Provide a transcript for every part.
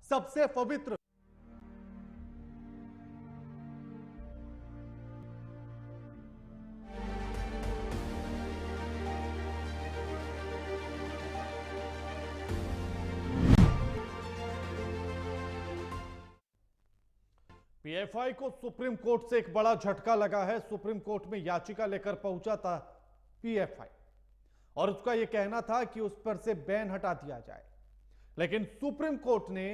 सबसे पवित्र। पीएफआई को सुप्रीम कोर्ट से एक बड़ा झटका लगा है। सुप्रीम कोर्ट में याचिका लेकर पहुंचा था पीएफआई और उसका यह कहना था कि उस पर से बैन हटा दिया जाए, लेकिन सुप्रीम कोर्ट ने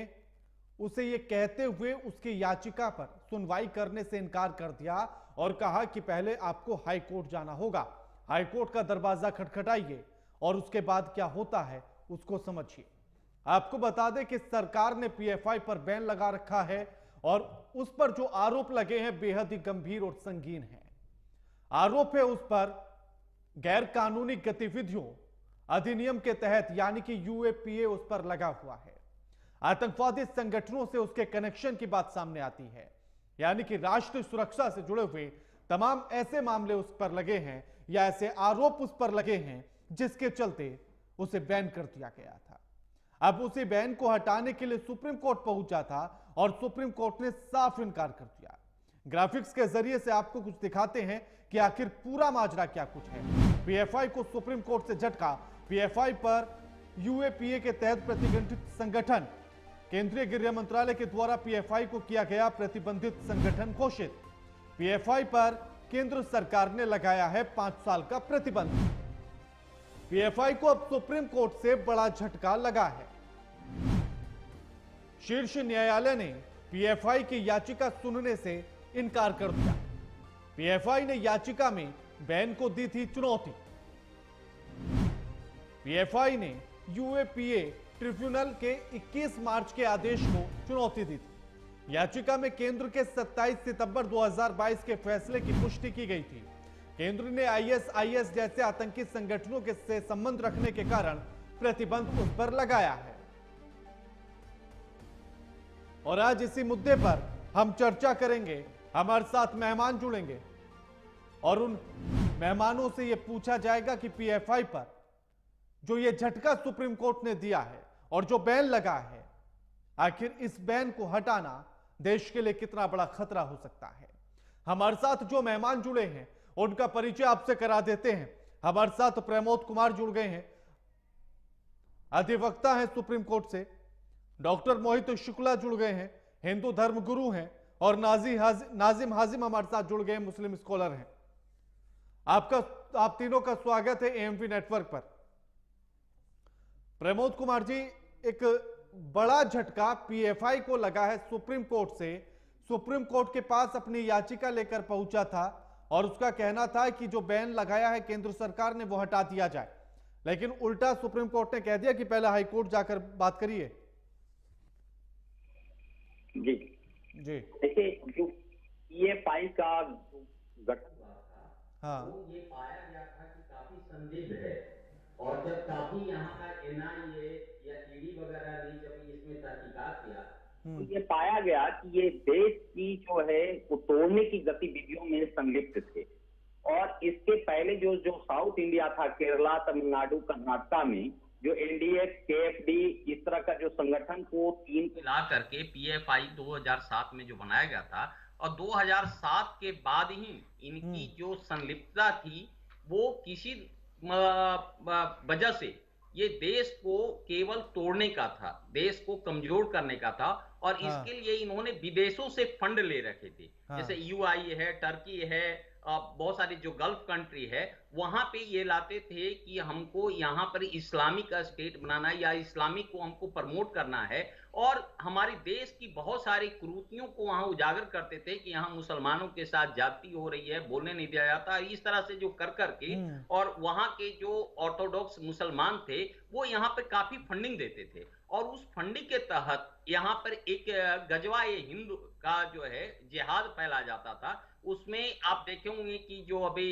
उसे यह कहते हुए उसकी याचिका पर सुनवाई करने से इनकार कर दिया और कहा कि पहले आपको हाई कोर्ट जाना होगा, हाई कोर्ट का दरवाजा खटखटाइए और उसके बाद क्या होता है उसको समझिए। आपको बता दें कि सरकार ने पीएफआई पर बैन लगा रखा है और उस पर जो आरोप लगे हैं बेहद ही गंभीर और संगीन हैं। आरोप है उस पर गैर कानूनी गतिविधियों अधिनियम के तहत यानी कि यूएपीए उस पर लगा हुआ है। आतंकवादी संगठनों से उसके कनेक्शन की बात सामने आती है, यानी कि राष्ट्रीय सुरक्षा से जुड़े हुए तमाम ऐसे मामले उस पर लगे हैं या ऐसे आरोप उस पर लगे हैं जिसके चलते उसे बैन कर दिया गया था। अब उसी बैन को हटाने के लिए सुप्रीम कोर्ट पहुंचा था और सुप्रीम कोर्ट ने साफ इनकार कर दिया। ग्राफिक्स के जरिए से आपको कुछ दिखाते हैं कि आखिर पूरा माजरा क्या कुछ है। पीएफआई को सुप्रीम कोर्ट से झटका। पीएफआई पर यूएपीए के तहत प्रतिबंधित संगठन, केंद्रीय गृह मंत्रालय के द्वारा पीएफआई को किया गया प्रतिबंधित संगठन घोषित। पीएफआई पर केंद्र सरकार ने लगाया है 5 साल का प्रतिबंध। पीएफआई को अब सुप्रीम कोर्ट से बड़ा झटका लगा है। शीर्ष न्यायालय ने पीएफआई की याचिका सुनने से इनकार कर दिया। पीएफआई ने याचिका में बैन को दी थी चुनौती। पीएफआई ने यूएपीए ट्रिब्यूनल के 21 मार्च के आदेश को चुनौती दी थी। याचिका में केंद्र के 27 सितंबर 2022 के फैसले की पुष्टि की गई थी। केंद्र ने आईएसआईएस जैसे आतंकी संगठनों के से संबंध रखने के कारण प्रतिबंध उस पर लगाया है। और आज इसी मुद्दे पर हम चर्चा करेंगे। हमारे साथ मेहमान जुड़ेंगे और उन मेहमानों से यह पूछा जाएगा कि पीएफआई पर जो यह झटका सुप्रीम कोर्ट ने दिया है और जो बैन लगा है, आखिर इस बैन को हटाना देश के लिए कितना बड़ा खतरा हो सकता है। हमारे साथ जो मेहमान जुड़े हैं उनका परिचय आपसे करा देते हैं। हमारे साथ प्रमोद कुमार जुड़ गए हैं, अधिवक्ता हैं सुप्रीम कोर्ट से। डॉक्टर मोहित शुक्ला जुड़ गए हैं, हिंदू धर्म गुरु हैं। और नाजिम हाजिम हमारे साथ जुड़ गए, मुस्लिम स्कॉलर हैं। आप तीनों का स्वागत है एएमपी नेटवर्क पर। प्रमोद कुमार जी, एक बड़ा झटका पीएफआई को लगा है सुप्रीम कोर्ट से। सुप्रीम कोर्ट के पास अपनी याचिका लेकर पहुंचा था और उसका कहना था कि जो बैन लगाया है केंद्र सरकार ने वो हटा दिया जाए, लेकिन उल्टा सुप्रीम कोर्ट ने कह दिया कि पहले हाई कोर्ट जाकर बात करिए। जी जी, देखिए, जो पीएफआई का गठन हुआ था, हाँ, वो ये पाया गया था कि काफी संदिग्ध है और जब काफी यहाँ का एनआईए या ईडी वगैरह ने जब इसमें तहकीकात किया तो ये पाया गया कि ये देश की जो है वो तोड़ने की गतिविधियों में संलिप्त थे। और इसके पहले जो साउथ इंडिया था, केरला, तमिलनाडु, कर्नाटका में जो एनडीए, केएफडी, इस तरह का जो संगठन को 3 मिला करके पीएफआई 2007 में जो बनाया गया था और 2007 के बाद ही इनकी जो संलिप्तता थी वो किसी वजह से ये देश को केवल तोड़ने का था, देश को कमजोर करने का था और इसके लिए इन्होंने विदेशों से फंड ले रखे थे। जैसे यूआई है, टर्की है, बहुत सारी जो गल्फ कंट्री है, वहां पे ये लाते थे कि हमको यहां पर इस्लामिक स्टेट बनाना है या इस्लामिक को हमको प्रमोट करना है और हमारे देश की बहुत सारी कुरीतियों को वहां उजागर करते थे कि यहां मुसलमानों के साथ जाति हो रही है, बोलने नहीं दिया जाता। इस तरह से जो कर करके और वहां के जो ऑर्थोडॉक्स मुसलमान थे वो यहां पर काफी फंडिंग देते थे और उस फंडिंग के तहत यहां पर एक गजवा ए हिंद का जो है जिहाद फैला जाता था। उसमें आप देखे होंगे कि जो अभी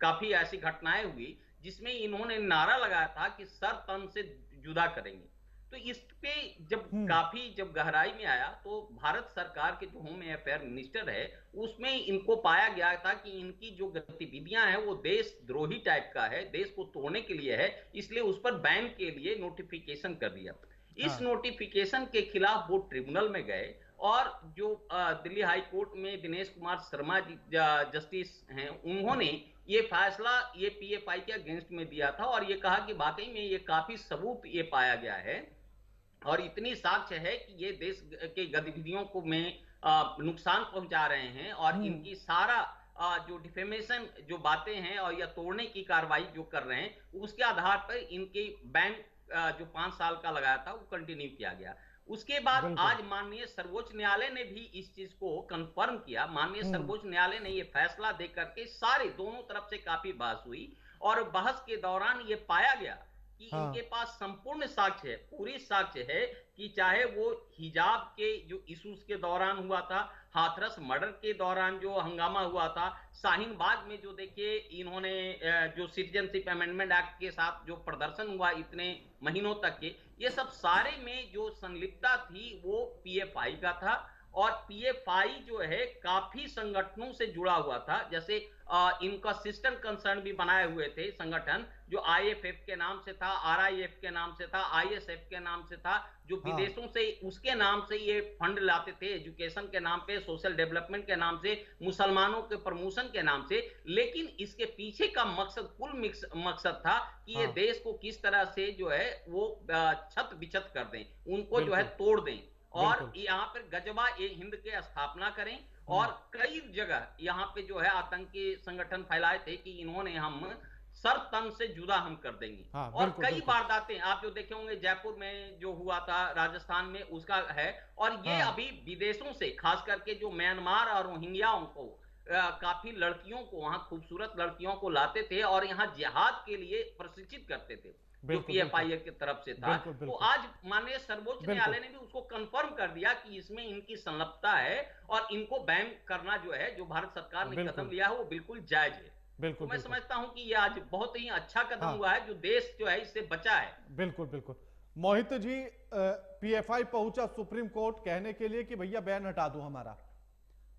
काफी ऐसी घटनाएं हुई जिसमें इन्होंने नारा लगाया था कि सर तन से जुदा करेंगे। तो इस पे जब गहराई में आया तो भारत सरकार के जो होम अफेयर मिनिस्टर है उसमें इनको पाया गया था कि इनकी जो गतिविधियां हैं वो देशद्रोही टाइप का है, देश को तोड़ने के लिए है, इसलिए उस पर बैन के लिए नोटिफिकेशन कर दिया। इस नोटिफिकेशन के खिलाफ वो ट्रिब्यूनल में गए और जो दिल्ली हाई कोर्ट में दिनेश कुमार शर्मा जी जस्टिस हैं, उन्होंने ये फैसला ये पीएफआई के अगेंस्ट में दिया था और ये कहा कि वाकई में ये काफी सबूत ये पाया गया है और इतनी साक्ष्य है कि ये देश के गतिविधियों को में नुकसान पहुंचा रहे हैं और इनकी सारा जो डिफेमेशन जो बातें हैं और या तोड़ने की कार्रवाई जो कर रहे हैं उसके आधार पर इनके बैन जो 5 साल का लगाया था वो कंटिन्यू किया गया। उसके बाद आज माननीय सर्वोच्च न्यायालय ने भी इस चीज को कंफर्म किया। माननीय सर्वोच्च न्यायालय ने ये फैसला देकर के सारे दोनों तरफ से काफी बहस हुई और बहस के दौरान ये पाया गया कि इनके पास संपूर्ण साक्ष्य है, पूरी साक्ष्य है कि चाहे वो हिजाब के जो इश्यूज के दौरान हुआ था, हाथरस मर्डर के दौरान जो हंगामा हुआ था, शाहीन बाग में जो देखिए इन्होंने जो सिटीजनशिप अमेंडमेंट एक्ट के साथ जो प्रदर्शन हुआ इतने महीनों तक के, ये सब सारे में जो संलिप्तता थी वो पीएफआई का था और पीएफआई जो है काफी संगठनों से जुड़ा हुआ था। जैसे इनका सिस्टम कंसर्न भी बनाए हुए थे संगठन, जो आईएफएफ के नाम से था, आरआईएफ के नाम से था, आईएसएफ के नाम से था, जो विदेशों से उसके नाम से ये फंड लाते थे, एजुकेशन के नाम पे, सोशल डेवलपमेंट के नाम से, मुसलमानों के प्रमोशन के नाम से। लेकिन इसके पीछे का मकसद कुल मकसद था कि ये देश को किस तरह से जो है वो छत बिछत कर दें, उनको जो है तोड़ दें और यहाँ पर गजवा ए हिंद के स्थापना करें और कई जगह यहाँ पे जो है आतंकी संगठन फैलाए थे कि इन्होंने हम सर तन से जुदा हम कर देंगे। और कई वारदातें आप जो देखे होंगे जयपुर में जो हुआ था, राजस्थान में उसका है और ये अभी विदेशों से खास करके जो म्यांमार और रोहिंग्याओं को काफी लड़कियों को वहां खूबसूरत लड़कियों को लाते थे और यहाँ जिहाद के लिए प्रशिक्षित करते थे जो पीएफआई की तरफ से था। तो आज माननीय सर्वोच्च न्यायालय ने भी उसको कंफर्म कर दिया कि इसमें इनकी संलिप्तता है और इनको बैन करना जो है, जो भारत सरकार ने कदम लिया है वो बिल्कुल जायज है। तो मैं समझता हूं कि ये आज बहुत ही अच्छा कदम हुआ है जो देश जो है इससे बचा है। बिल्कुल बिल्कुल। मोहित जी, पीएफआई पहुंचा सुप्रीम कोर्ट कहने के लिए कि भैया बैन हटा दो हमारा,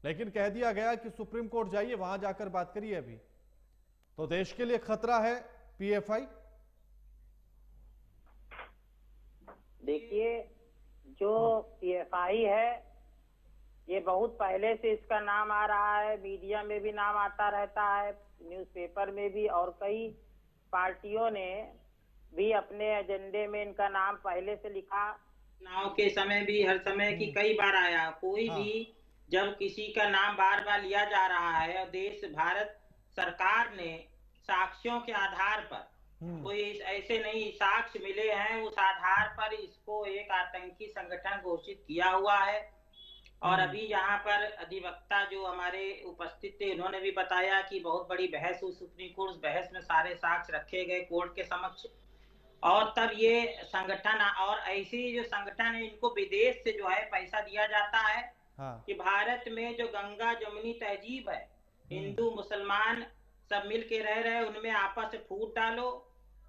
लेकिन कह दिया गया कि सुप्रीम कोर्ट जाइए, वहां जाकर बात करिए। अभी तो देश के लिए खतरा है पीएफआई। देखिए, जो पीएफआई है ये बहुत पहले से इसका नाम आ रहा है, मीडिया में भी नाम आता रहता है, न्यूज़पेपर में भी, और कई पार्टियों ने भी अपने एजेंडे में इनका नाम पहले से लिखा। चुनाव के समय भी हर समय की कई बार आया। कोई भी जब किसी का नाम बार बार लिया जा रहा है और देश भारत सरकार ने साक्ष्यों के आधार पर, कोई ऐसे नहीं साक्ष्य मिले हैं उस आधार पर इसको एक आतंकी संगठन घोषित किया हुआ है। और अभी यहाँ पर अधिवक्ता जो हमारे उपस्थित थे उन्होंने भी बताया कि बहुत बड़ी बहस हुई सुप्रीम कोर्ट, उस बहस में सारे साक्ष्य रखे गए कोर्ट के समक्ष और तब ये संगठन और ऐसे जो संगठन है इनको विदेश से जो है पैसा दिया जाता है कि भारत में जो गंगा जमुनी तहजीब है, हिंदू मुसलमान सब मिल के रह रहे, उनमें आपस में फूट डालो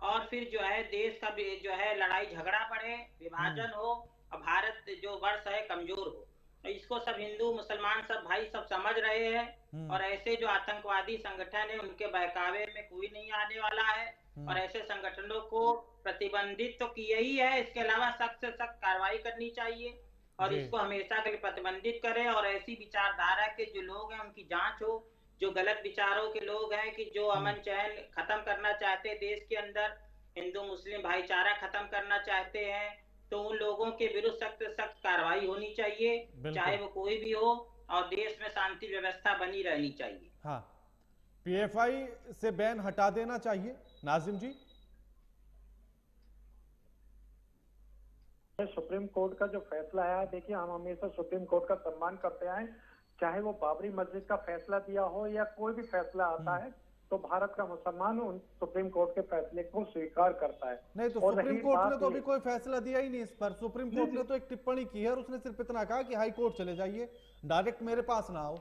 और फिर जो है देश का जो है लड़ाई झगड़ा बढ़े, विभाजन हो और भारत जो वर्ष है कमजोर हो। तो इसको सब हिंदू मुसलमान सब भाई सब समझ रहे हैं और ऐसे जो आतंकवादी संगठन है उनके बहकावे में कोई नहीं आने वाला है और ऐसे संगठनों को प्रतिबंधित तो किया ही है, इसके अलावा सख्त से सख्त कार्रवाई करनी चाहिए और इसको हमेशा के लिए प्रतिबंधित करें और ऐसी विचारधारा के जो लोग हैं उनकी जांच हो, जो गलत विचारों के लोग हैं कि जो अमन चैन खत्म करना चाहते हैं देश के अंदर, हिंदू मुस्लिम भाईचारा खत्म करना चाहते हैं, तो उन लोगों के विरुद्ध सख्त सख्त कार्रवाई होनी चाहिए, चाहे वो कोई भी हो, और देश में शांति व्यवस्था बनी रहनी चाहिए। हाँ, पीएफआई से बैन हटा देना चाहिए। नाजिम जी, सुप्रीम कोर्ट का जो फैसला है, देखिए हम हमेशा सुप्रीम कोर्ट का सम्मान करते हैं, चाहे वो बाबरी मस्जिद का फैसला दिया हो या कोई भी फैसला आता है तो भारत का मुसलमान उन सुप्रीम कोर्ट के फैसले को स्वीकार करता है। नहीं तो सुप्रीम कोर्ट ने तो अभी कोई फैसला दिया ही नहीं इस पर। सुप्रीम कोर्ट ने तो एक टिप्पणी की है और उसने सिर्फ इतना कहा कि हाई कोर्ट चले जाइए, डायरेक्ट मेरे पास ना आओ।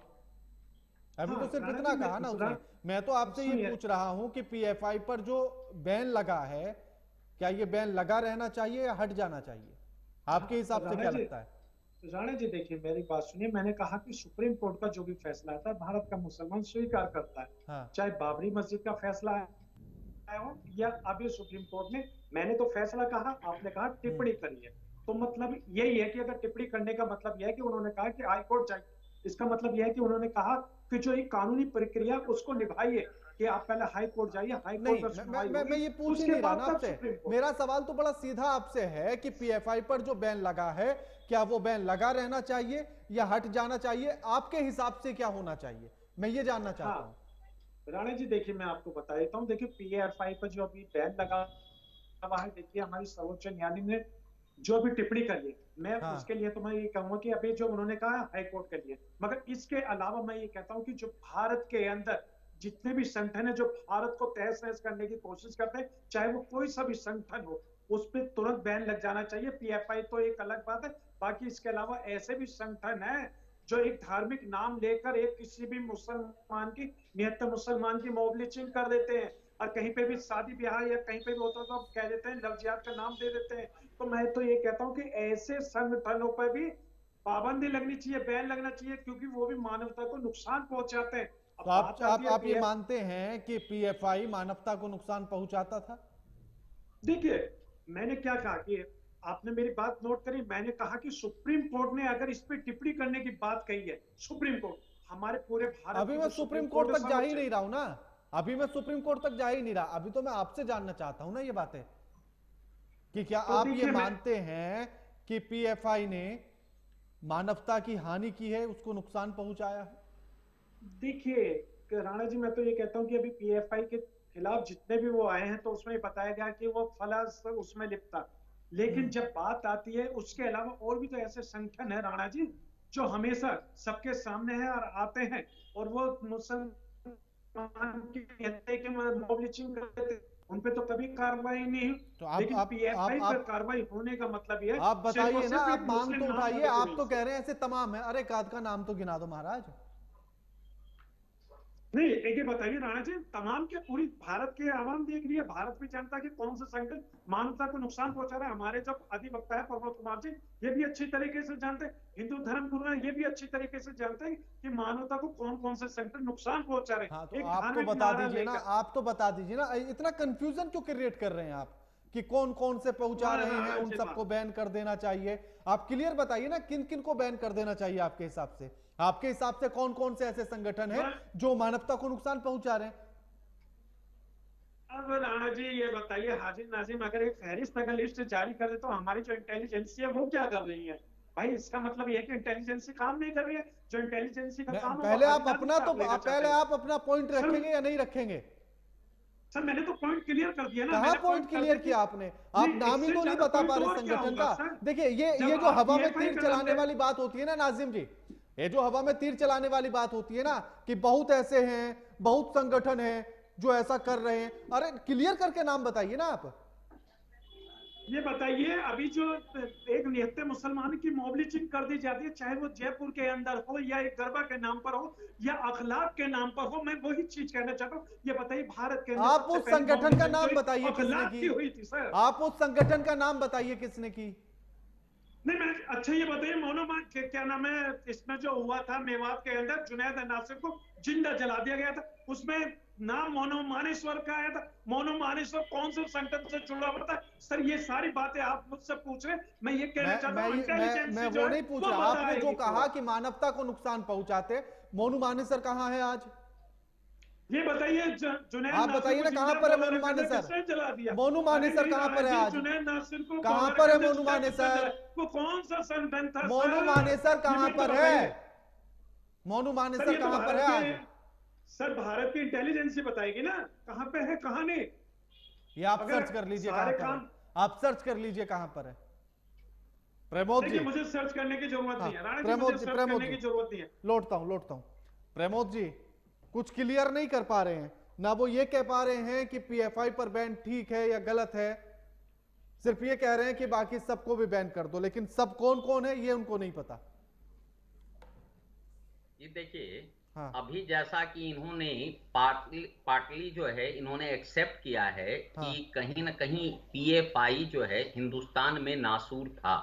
अभी तो सिर्फ इतना कहा ना उसने। मैं तो आपसे ये पूछ रहा हूं कि पीएफआई पर जो बैन लगा है, क्या ये बैन लगा रहना चाहिए या हट जाना चाहिए? आपके हिसाब से क्या लगता है? राणा जी, देखिए मेरी बात सुनिए। मैंने कहा कि सुप्रीम कोर्ट का जो भी फैसला आता है भारत का मुसलमान स्वीकार करता है। हाँ। चाहे बाबरी मस्जिद का फैसला आया हो या अभी सुप्रीम कोर्ट ने, मैंने तो फैसला कहा, आपने कहा टिप्पणी करी है, तो मतलब यही है कि अगर टिप्पणी करने का मतलब यह है कि उन्होंने कहा कि हाई कोर्ट जाइए, इसका मतलब यह है कि उन्होंने कहा कि जो एक कानूनी प्रक्रिया उसको निभाइए, कि आप पहले हाई कोर्ट जाइए, हाई कोर्ट में सुनवाई होगी, मैं ये पूछ ही नहीं रहा ना आपसे। मेरा सवाल तो बड़ा सीधा आपसे है कि पीएफआई पर जो बैन लगा है, क्या वो बैन लगा रहना चाहिए या हट जाना चाहिए? आपके हिसाब से क्या होना चाहिए, मैं ये जानना चाहता हूँ। राणा जी देखिए, मैं आपको बता देता हूँ, देखिए पीएफआई पर जो अभी बैन लगा हुआ है, देखिए हमारी सर्वोच्च न्यायालय ने जो अभी टिप्पणी करी है, मैं उसके लिए तो मैं ये कहूंगा कि अभी जो उन्होंने कहा हाई कोर्ट के लिए, मगर इसके अलावा मैं ये कहता हूं कि जो भारत के अंदर जितने भी संगठन है जो भारत को तहस नहस करने की कोशिश करते हैं, चाहे वो कोई सा भी संगठन हो, उस पर तुरंत बैन लग जाना चाहिए। पीएफआई तो एक अलग बात है, बाकी इसके अलावा ऐसे भी संगठन है जो एक धार्मिक नाम लेकर एक किसी भी मुसलमान की, निहत्तर मुसलमान की मॉब लिंचिंग कर देते हैं, और कहीं पे भी शादी ब्याह या कहीं पे भी होता तो कह देते हैं, लव जिहाद का नाम दे देते हैं। तो मैं तो ये कहता हूं कि ऐसे संगठनों पर भी पाबंदी लगनी चाहिए, बैन लगना चाहिए, क्योंकि वो भी मानवता को नुकसान पहुंचाते हैं। तो आप ये मानते हैं कि पीएफआई मानवता को नुकसान पहुंचाता था? देखिए मैंने क्या कहा कि आपने मेरी बात नोट करी, मैंने कहा कि सुप्रीम कोर्ट ने अगर इस पे टिप्पणी करने की बात कही है, सुप्रीम कोर्ट हमारे पूरे भारत, अभी मैं सुप्रीम कोर्ट तक जा ही नहीं रहा हूं ना, अभी मैं सुप्रीम कोर्ट तक जा ही नहीं रहा, अभी तो मैं आपसे जानना चाहता हूं ना ये बातें, कि क्या आप ये मानते हैं कि पीएफआई ने मानवता की हानि की है, उसको नुकसान पहुंचाया है? देखिए राणा जी, मैं तो ये कहता हूं कि अभी पीएफआई के खिलाफ जितने भी वो आए हैं तो उसमें बताया गया कि वो फला उसमें लिप्त था, लेकिन जब बात आती है उसके अलावा और भी तो ऐसे संगठन है राणा जी जो हमेशा सबके सामने है और आते हैं, और वो मुसलमान की हत्या के मॉब लिंचिंग करते थे, उन पे तो कभी कार्रवाई नहीं। तो लेकिन पीएफआई पर कार्रवाई होने का मतलब ये, आप बताइए ना, आप नाम तो उठाइए, आप तो कह रहे हैं ऐसे तमाम है, अरे काद का नाम तो गिना दो महाराज। नहीं, एक ही बताइए राणा जी, तमाम के पूरी भारत के आवाम देख रही है, भारत की जनता के कौन से संगठन मानवता को नुकसान पहुंचा रहा है। हमारे जब अधिवक्ता है प्रमोद कुमार जी, ये भी अच्छी तरीके से जानते हैं, हिंदू धर्म गुरु हैं, ये भी अच्छी तरीके से जानते हैं कि मानवता को कौन कौन से संगठन नुकसान पहुंचा रहे हैं। हाँ, तो आप तो बता दीजिए ना, आप तो बता दीजिए ना, इतना कंफ्यूजन क्यों क्रिएट कर रहे हैं आप कि कौन कौन से पहुंचा रहे हैं, उन सबको बैन कर देना चाहिए? आप क्लियर बताइए ना, किन किन को बैन कर देना चाहिए आपके हिसाब से? आपके हिसाब से कौन कौन से ऐसे संगठन हैं जो मानवता को नुकसान पहुंचा रहे हैं? अब राणा जी ये बताइए, हाजिर नाजिम अगर एक फहरिस्त अगर लिस्ट जारी कर दे तो हमारी जो इंटेलिजेंसी है वो क्या कर रही है? भाई इसका मतलब ये कि इंटेलिजेंसी काम नहीं कर रही है। जो इंटेलिजेंसी का काम पहले आप अपना पॉइंट रखेंगे या नहीं रखेंगे? सर मैंने तो पॉइंट क्लियर कर दिया ना। कहाँ पॉइंट क्लियर किया आपने? आप नाम ही तो नहीं बता पा रहे संगठन का। देखिए ये जो हवा में तीर चलाने वाली बात होती है ना नाजिम जी, ये जो हवा में तीर चलाने वाली बात होती है ना कि बहुत ऐसे हैं, बहुत संगठन हैं जो ऐसा कर रहे हैं, अरे क्लियर करके नाम बताइए ना आप। ये बताइए, अभी जो एक निहत्ते मुसलमान की मॉब लिंचिंग कर दी जाती है, चाहे वो जयपुर के अंदर हो या एक गरबा के नाम पर हो या अखलाक के नाम पर हो, मैं वही चीज कहना चाहता हूँ। ये बताइए भारत के अंदर आप उस संगठन का नाम बताइए किसने की हुई थी सर? आप उस संगठन का नाम बताइए किसने की? नहीं मैं अच्छा ये बताइए, मोनोमान क्या नाम है, इसमें जो हुआ था मेवात के अंदर, जुनैद नासिर को जिंदा जला दिया गया था, उसमें नाम मोनो मानेश्वर का आया था। मोनो मानेश्वर कौन से संगठन से जुड़ा हुआ था? सर ये सारी बातें आप मुझसे पूछ रहे हैं, मैं ये कहना चाहता हूं मैं वो नहीं पूछ रहा। आपने जो कहा कि मानवता को नुकसान पहुंचाते, मोनू मानेसर कहां है आज? ये बताइए जुनैद, आप बताइए ना कहां पर है मोनू मानेसर? मोनू मानेसर कहां पर है आज? जुनैद नासिर को कहां पर है मोनू मानेसर? वो कौन सा संगठन था? मोनू मानेसर कहां पर है? मोनू मानेसर कहां पर है आज? सर भारत की इंटेलिजेंसी बताएगी ना कहां पे है कहां नहीं। ये आप सर्च कर लीजिए कहां पर है, आप सर्च कर लीजिए कहां पर है। प्रमोद जी मुझे सर्च करने की जरूरत नहीं है। प्रमोद जी की जरूरत नहीं है। लौटता हूं। प्रमोद जी कुछ क्लियर नहीं कर पा रहे हैं ना, वो ये कह पा रहे हैं कि पीएफआई पर बैन ठीक है या गलत है, सिर्फ ये कह रहे हैं कि बाकी सबको भी बैन कर दो, लेकिन सब कौन कौन है ये उनको नहीं पता। ये देखिए हाँ। अभी जैसा कि इन्होंने पार्टली जो है इन्होंने एक्सेप्ट किया है हाँ। कि कहीं ना कहीं पीएफआई जो है हिंदुस्तान में नासूर था,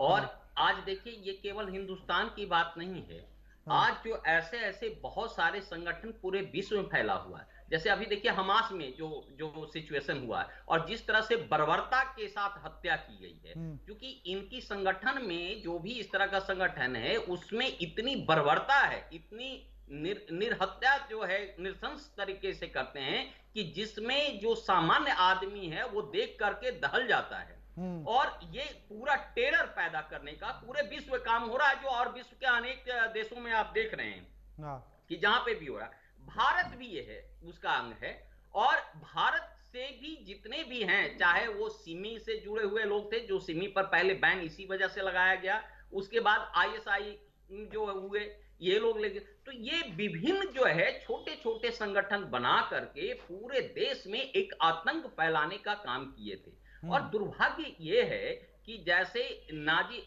और हाँ। आज देखिए ये केवल हिंदुस्तान की बात नहीं है, हाँ। आज जो ऐसे बहुत सारे संगठन पूरे विश्व में फैला हुआ है, जैसे अभी देखिए हमास में जो जो सिचुएशन हुआ है और जिस तरह से बर्बरता के साथ हत्या की गई है, क्योंकि इनकी संगठन में जो भी इस तरह का संगठन है उसमें इतनी बर्बरता है, इतनी निर्हत्या जो है नृशंस तरीके से करते हैं कि जिसमें जो सामान्य आदमी है वो देख करके दहल जाता है। और ये पूरा टेरर पैदा करने का पूरे विश्व में काम हो रहा है, जो और विश्व के अनेक देशों में आप देख रहे हैं कि जहां पे भी हो रहा है। भारत भी ये है, उसका अंग है। और भारत से भी जितने भी हैं, चाहे वो सिमी से जुड़े हुए लोग थे, जो सिमी पर पहले बैन इसी वजह से लगाया गया, उसके बाद आईएसआई जो हुए ये लोग लेके, तो ये विभिन्न जो है छोटे छोटे संगठन बना करके पूरे देश में एक आतंक फैलाने का काम किए थे। और दुर्भाग्य ये है कि जैसे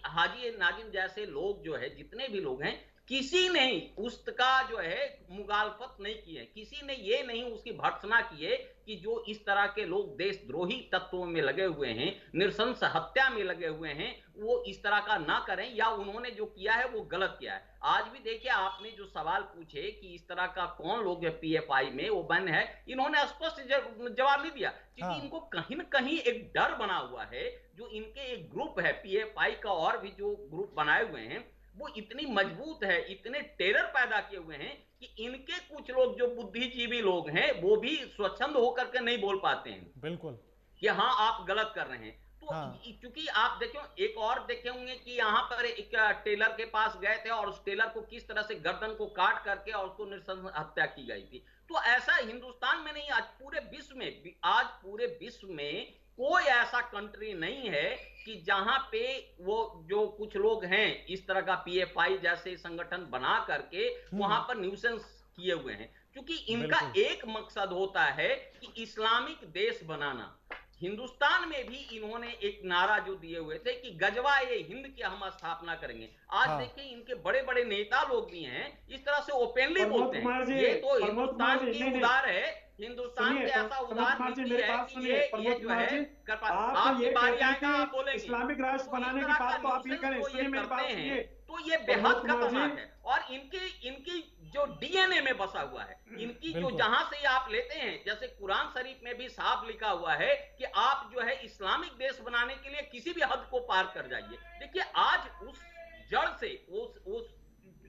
हाजी नाजिम जैसे लोग जो है, जितने भी लोग हैं, किसी ने उसका जो है मुगालफत नहीं की है, किसी ने ये नहीं उसकी भर्त्सना की है कि जो इस तरह के लोग देशद्रोही तत्वों में लगे हुए हैं, नृशंस हत्या में लगे हुए हैं, वो इस तरह का ना करें, या उन्होंने जो किया है वो गलत किया है। आज भी देखिए, आपने जो सवाल पूछे कि इस तरह का कौन लोग है पीएफआई में, वो बन है, इन्होंने स्पष्ट जवाब नहीं दिया, क्योंकि इनको कहीं ना कहीं एक डर बना हुआ है। जो इनके एक ग्रुप है पीएफआई का, और भी जो ग्रुप बनाए हुए हैं, वो इतनी मजबूत है, इतने टेरर पैदा किए हुए हैं कि इनके कुछ लोग जो बुद्धिजीवी लोग हैं वो भी स्वच्छंद होकर के नहीं बोल पाते हैं बिल्कुल कि हाँ आप गलत कर रहे हैं। तो क्योंकि आप देखो, एक और देखे होंगे कि यहाँ पर एक टेलर के पास गए थे और उस टेलर को किस तरह से गर्दन को काट करके और उसको नृशंस हत्या की गई थी। तो ऐसा हिंदुस्तान में नहीं, आज पूरे विश्व में, आज पूरे विश्व में कोई ऐसा कंट्री नहीं है कि जहां पे वो जो कुछ लोग हैं इस तरह का पीएफआई जैसे संगठन बना करके वहां पर न्यूसेंस किए हुए हैं, क्योंकि इनका एक मकसद होता है कि इस्लामिक देश बनाना। हिंदुस्तान में भी इन्होंने एक नारा जो दिए हुए थे कि गजवा ये हिंद की हम स्थापना करेंगे। आज देखिए इनके बड़े बड़े नेता लोग भी हैं, इस तरह से ओपनली बोलते हैं। ये तो हिंदुस्तान की उदार है, हिंदुस्तान के ऐसा उदार नीति है कि ये जो है आपकी बारी आएगा आप बोलेंगे इस्लामिक राष्ट्र बनाने की बात तो आप ये करें, सुनिए मेरी बात सुनिए। तो ये बेहद खतरनाक है और इनकी जो डीएनए में बसा हुआ है, इनकी जो जहां से आप लेते हैं, जैसे कुरान शरीफ में भी साफ लिखा हुआ है कि आप जो है इस्लामिक देश बनाने के लिए किसी भी हद को पार कर जाइए। देखिए आज उस जड़ से उस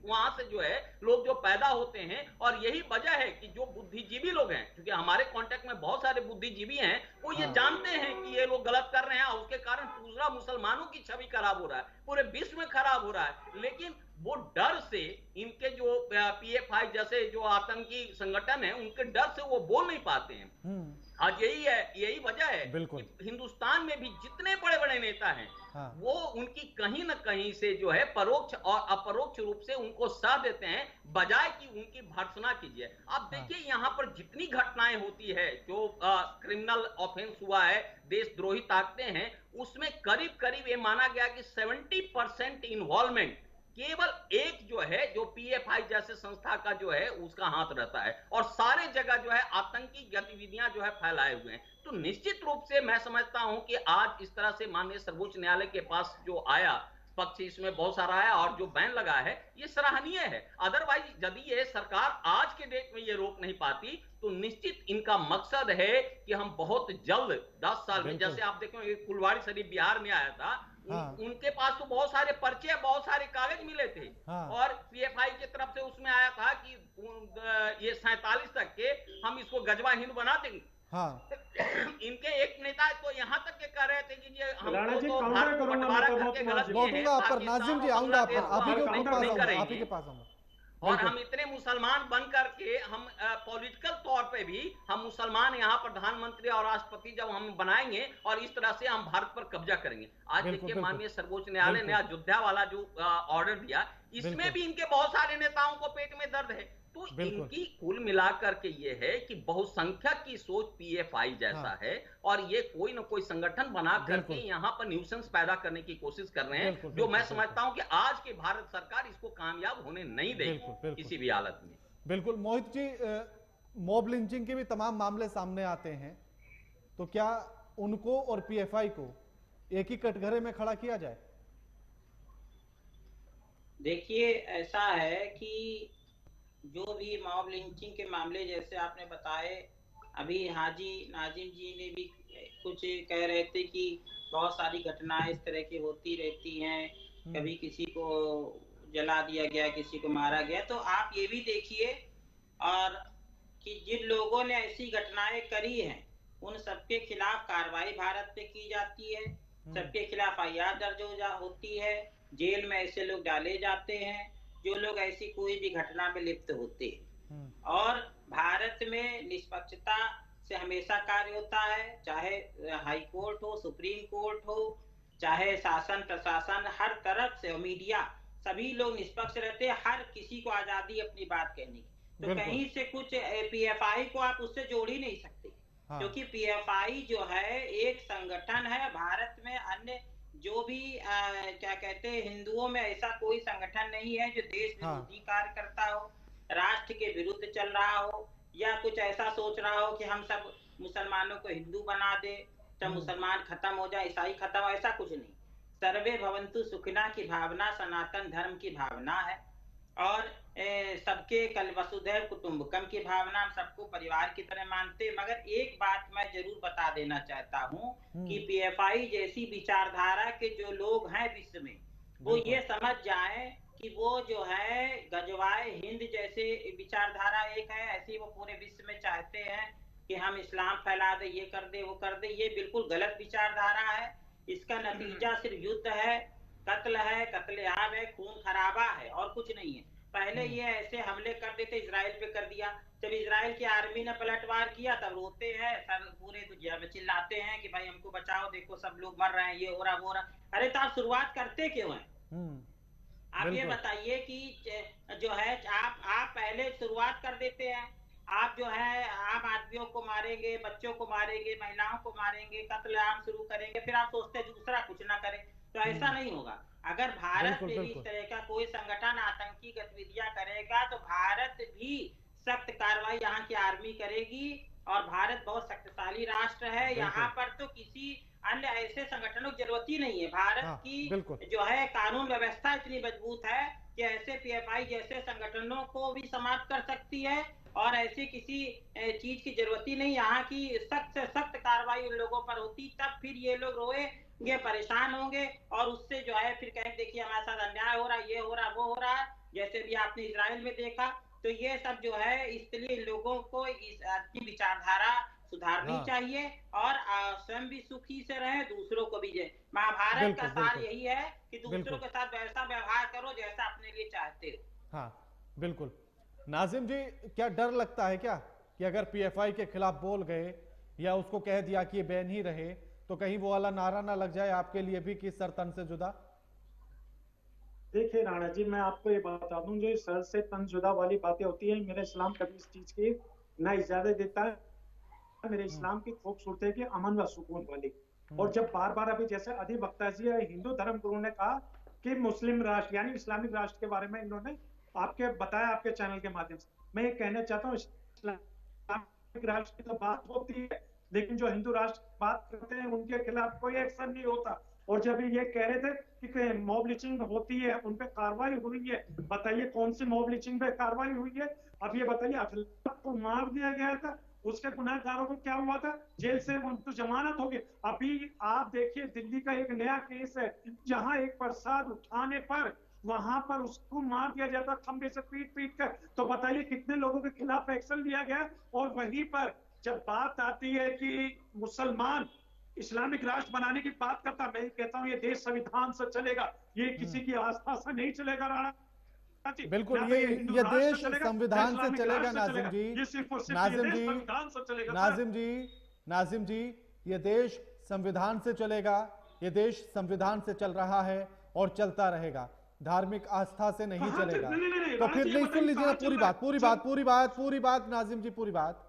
वहां से जो है लोग जो पैदा होते हैं, और यही वजह है कि जो बुद्धिजीवी लोग हैं, क्योंकि हमारे कांटेक्ट में बहुत सारे बुद्धिजीवी हैं, वो ये जानते हैं कि ये लोग गलत कर रहे हैं और उसके कारण पूरा मुसलमानों की छवि खराब हो रहा है, पूरे विश्व में खराब हो रहा है। लेकिन वो डर से, इनके जो पीएफआई जैसे जो आतंकी संगठन है, उनके डर से वो बोल नहीं पाते हैं। आज यही वजह है कि हिंदुस्तान में भी जितने बड़े बड़े नेता हैं, वो उनकी कहीं ना कहीं से जो है परोक्ष और अपरोक्ष रूप से उनको साथ देते हैं, बजाय कि उनकी भर्त्सना कीजिए। आप देखिए यहाँ पर जितनी घटनाएं होती है, जो क्रिमिनल ऑफेंस हुआ है, देशद्रोही ताकतें हैं, उसमें करीब करीब ये माना गया कि 70% इन्वॉल्वमेंट केवल एक जो है, जो पीएफआई जैसे संस्था का जो है उसका हाथ रहता है, और सारे जगह जो है आतंकी गतिविधियां जो है फैलाए हुए हैं। तो निश्चित रूप से मैं समझता हूं कि आज इस तरह से माननीय सर्वोच्च न्यायालय के पास जो आया पक्ष, इसमें बहुत सारा आया, और जो बैन लगा है ये सराहनीय है। अदरवाइज यदि ये सरकार आज के डेट में ये रोक नहीं पाती, तो निश्चित इनका मकसद है कि हम बहुत जल्द 10 साल में, जैसे आप देखो फुलवारी शरीफ बिहार में आया था, उनके पास तो बहुत सारे पर्चे, बहुत सारे कागज मिले थे, और पीएफआई की तरफ से उसमें आया था कि ये 47 तक के हम इसको गजवा हिंद बना देंगे। इनके एक नेता तो यहाँ तक के कह रहे थे कि ये हम तो भारत को बंटवारा करके गलत किए हैं, नाजिम जी आऊंगा आप ही के पास आऊंगा। और हम इतने मुसलमान बन करके हम पॉलिटिकल तौर पे भी हम मुसलमान यहाँ प्रधानमंत्री और राष्ट्रपति जब हम बनाएंगे और इस तरह से हम भारत पर कब्जा करेंगे। आज देखिए माननीय सर्वोच्च न्यायालय ने अयोध्या वाला जो ऑर्डर दिया, इसमें भी इनके बहुत सारे नेताओं को पेट में दर्द है। तो इनकी कुल मिलाकर के ये है कि बहुसंख्यक की सोच पीएफआई जैसा है, और ये कोई ना कोई संगठन बना करके यहाँ पर न्यूसेंस पैदा करने की कोशिश कर रहे हैं, जो मैं समझता हूं कि आज की भारत सरकार इसको कामयाब होने नहीं देगी किसी भी हालत में। बिल्कुल मोहित जी, मॉब लिंचिंग के भी तमाम मामले सामने आते हैं, तो क्या उनको और पीएफआई को एक ही कटघरे में खड़ा किया जाए? देखिए ऐसा है कि जो भी मॉब लिंचिंग के मामले जैसे आपने बताए, अभी हाजी नाजिम जी ने भी कुछ कह रहे थे कि बहुत सारी घटनाएं इस तरह की होती रहती हैं, कभी किसी को जला दिया गया, किसी को मारा गया। तो आप ये भी देखिए, और कि जिन लोगों ने ऐसी घटनाएं करी हैं उन सबके खिलाफ कार्रवाई भारत में की जाती है, सबके खिलाफ IR दर्ज होती है, जेल में ऐसे लोग डाले जाते हैं जो लोग ऐसी कोई भी घटना में लिप्त होते हैं। और भारत में निष्पक्षता से हमेशा कार्य होता है, चाहे हाई कोर्ट हो, सुप्रीम कोर्ट हो, चाहे शासन प्रशासन, हर तरफ से, और मीडिया, सभी लोग निष्पक्ष रहते हैं, हर किसी को आजादी अपनी बात कहने की। तो कहीं से कुछ PFI को आप उससे जोड़ ही नहीं सकते। हाँ। क्योंकि PFI जो है एक संगठन है भारत में, अन्य जो भी क्या कहते हैं, हिंदुओं में ऐसा कोई संगठन नहीं है जो देश विरोधी कार्य करता हो, राष्ट्र के विरुद्ध चल रहा हो, या कुछ ऐसा सोच रहा हो कि हम सब मुसलमानों को हिंदू बना दे, तो मुसलमान खत्म हो जाए, ईसाई खत्म हो, ऐसा कुछ नहीं। सर्वे भवन्तु सुखिना की भावना सनातन धर्म की भावना है, और सबके कल वसुधैव कुटुंबकम की भावना, हम सबको परिवार की तरह मानते। मगर एक बात मैं जरूर बता देना चाहता हूँ कि PFI जैसी विचारधारा के जो लोग हैं विश्व में, वो ये समझ जाएं कि वो जो है गजवाए हिंद जैसे विचारधारा एक है, ऐसी वो पूरे विश्व में चाहते हैं कि हम इस्लाम फैला दे, ये कर दे, वो कर दे। ये बिल्कुल गलत विचारधारा है। इसका नतीजा सिर्फ युद्ध है, कत्ल है, कत्लेआम है, खून खराबा है, और कुछ नहीं है। पहले ये ऐसे हमले कर देते, इजराइल पे कर दिया, जब इजराइल की आर्मी ने पलटवार किया तब रोते हैं, सर पूरे दुनिया में चिल्लाते हैं कि भाई हमको बचाओ, देखो सब लोग मर रहे हैं, ये हो रहा वो हो रहा। अरे तो आप शुरुआत करते क्यों हैं? आप ये बताइए कि जो है आप पहले शुरुआत कर देते हैं, आप जो है आम आदमियों को मारेंगे, बच्चों को मारेंगे, महिलाओं को मारेंगे, कत्लेआम शुरू करेंगे, फिर आप सोचते हैं दूसरा कुछ ना करें। तो ऐसा नहीं होगा। अगर भारत में भी इस तरह का कोई संगठन आतंकी गतिविधियां करेगा तो भारत भी सख्त कार्रवाई यहाँ की आर्मी करेगी, और भारत बहुत शक्तिशाली राष्ट्र है। यहाँ पर तो किसी अन्य ऐसे संगठनों की जरूरत ही नहीं है। भारत की जो है कानून व्यवस्था इतनी मजबूत है कि ऐसे PFI जैसे संगठनों को भी समाप्त कर सकती है, और ऐसी किसी चीज की जरूरत ही नहीं। यहाँ की सख्त से सख्त कार्रवाई उन लोगों पर होती, तब फिर ये लोग रोएंगे, परेशान होंगे, और उससे जो है फिर कहेंगे देखिए हमारे साथ अन्याय हो रहा है, ये हो रहा है, वो हो रहा है, जैसे भी आपने इजराइल में देखा। तो ये सब जो है, इसलिए लोगों को अपनी विचारधारा सुधारनी चाहिए, और स्वयं भी सुखी से रहे, दूसरों को भी। महाभारत का सार यही है कि दूसरों के साथ वैसा व्यवहार करो जैसा अपने लिए चाहते हो। हाँ बिल्कुल। नाजिम जी, क्या डर लगता है क्या कि अगर PFI के खिलाफ बोल गए या उसको कह दिया कि ये बैन ही रहे, तो कहीं वो वाला नारा ना लग जाए आपके लिए भी कि सर तन से जुदा? देखिए राणा जी, मैं आपको ये बता दूं, जो सर से तन जुदा वाली बातें होती है, मेरा इस्लाम कभी इस चीज की ना इजाजत देता है। मेरे इस्लाम की खूबसूरती है कि अमन व सुकून वाली। और जब बार बार अभी जैसे अधिवक्ता जी हिंदू धर्म गुरु ने कहा कि मुस्लिम राष्ट्र यानी इस्लामिक राष्ट्र के बारे में इन्होंने आपके बताया आपके चैनल के माध्यम से, मैं ये कहना चाहता हूँ इस्लामिक राष्ट्र की तो बात होती है, लेकिन जो हिंदू राष्ट्र बात करते हैं उनके खिलाफ कोई एक्शन नहीं होता। और जब ये कह रहे थे कि मॉब लिंचिंग होती है, उन पे कार्रवाई हुई है, बताइए कौन सी मॉब लिंचिंग पे कार्रवाई हुई है? अब ये बताइए, अफलाक को मार दिया गया था, उसके गुनाहगारों को क्या हुआ था? जेल से उनको जमानत हो गई। अभी आप देखिए दिल्ली का एक नया केस है जहां एक प्रसाद उठाने पर वहां पर उसको मार दिया जाता खंबे से पीट पीट कर। तो बताइए कितने लोगों के खिलाफ एक्शन लिया गया। और वहीं पर जब बात आती है कि मुसलमान इस्लामिक राष्ट्र बनाने की बात करता, मैं कहता हूं ये देश संविधान से चलेगा, ये किसी की आस्था से नहीं चलेगा राणा। बिल्कुल, ये देश संविधान से चलेगा नाजिम जी। नाजिम जी, ये देश संविधान से चलेगा, ये देश संविधान से चल रहा है और चलता रहेगा, धार्मिक आस्था से नहीं चलेगा। तो फिर नहीं, सुन लीजिए ना पूरी बात नाजिम जी, पूरी बात।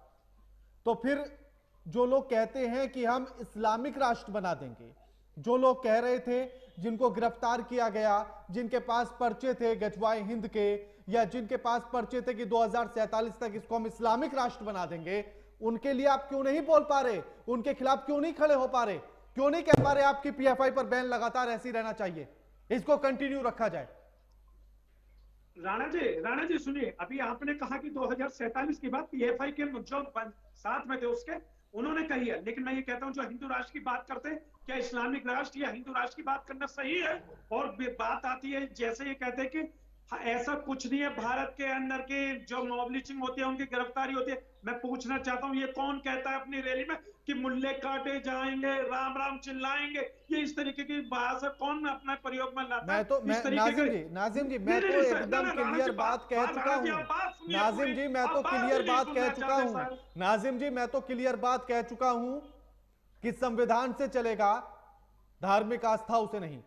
तो फिर जो लोग कहते हैं कि हम इस्लामिक राष्ट्र बना देंगे, जो लोग कह रहे थे, जिनको गिरफ्तार किया गया, जिनके पास पर्चे थे गजवाए हिंद के, या जिनके पास पर्चे थे कि 2047 तक इसको हम इस्लामिक राष्ट्र बना देंगे, उनके लिए आप क्यों नहीं बोल पा रहे? उनके खिलाफ क्यों नहीं खड़े हो पा रहे? क्यों नहीं कह पा रहे आपकी PFI पर बैन लगातार ऐसी रहना चाहिए, इसको कंटिन्यू रखा जाए? राणा जी सुनिए, अभी आपने कहा कि 2047 की बात पीएफआई के जो साथ में थे उसके उन्होंने कही है, लेकिन मैं ये कहता हूं जो हिंदू राष्ट्र की बात करते हैं, क्या इस्लामिक राष्ट्र या हिंदू राष्ट्र की बात करना सही है? और बात आती है जैसे ये कहते हैं कि ऐसा कुछ नहीं है, भारत के अंदर के जो मॉब लिंचिंग होती है उनकी गिरफ्तारी होती है। मैं पूछना चाहता हूं ये कौन कहता है अपनी रैली में कि मुल्ले काटे जाएंगे, राम राम चिल्लाएंगे? ये इस तरीके की भाषा कौन अपना प्रयोग में लाता है? इस तरीके नाजिम जी मैं तो एकदम क्लियर बात कह चुका हूं। नाजिम जी मैं तो क्लियर बात कह चुका हूं। नाजिम जी मैं तो क्लियर बात कह चुका हूं कि संविधान से चलेगा, धार्मिक आस्थाओं से नहीं।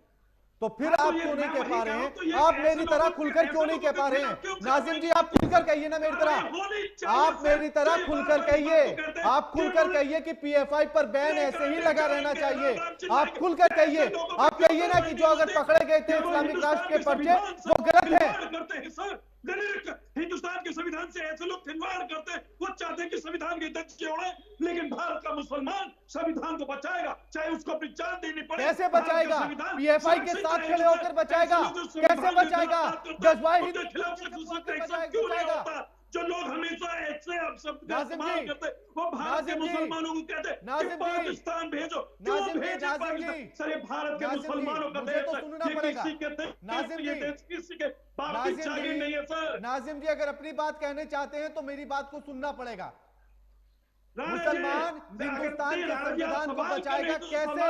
तो फिर आप क्यों नहीं कह पा रहे हैं? आप मेरी तरह खुलकर क्यों नहीं कह पा रहे हैं? नाजिम जी आप खुलकर कहिए ना मेरी तरह, आप मेरी तरह खुलकर कहिए, आप खुलकर कहिए कि पीएफआई पर बैन ऐसे ही लगा रहना चाहिए। आप खुलकर कहिए, आप कहिए ना कि जो अगर पकड़े गए थे इस्लामिक राष्ट्र के पर्चे वो गलत है। हिंदुस्तान के संविधान से ऐसे लोग खिलवाड़ करते हैं, वो चाहते हैं कि संविधान की धज्जियां उड़े, लेकिन भारत का मुसलमान संविधान को बचाएगा, चाहे उसको अपनी जान देनी पड़े। कैसे बचाएगा? पीएफआई के साथ खड़े होकर बचाएगा? कैसे बचाएगा? गजवाए हिंद के खिलाफ क्यों नहीं होता? जो लोग हमेशा ऐसे अब शब्द का इस्तेमाल करते हैं, वो भारत के मुसलमानों को कहते हैं कि पाकिस्तान भेजो, क्यों भेजे पाकिस्तान? सर ये भारत के मुसलमानों का देश है, ये किसी के देश किसी के बाप की जागीर नहीं है सर। नाजिम जी अगर अपनी बात कहने चाहते हैं तो मेरी बात को सुनना पड़ेगा। मुसलमान हिंदुस्तान के संविधान को बचाएगा कैसे?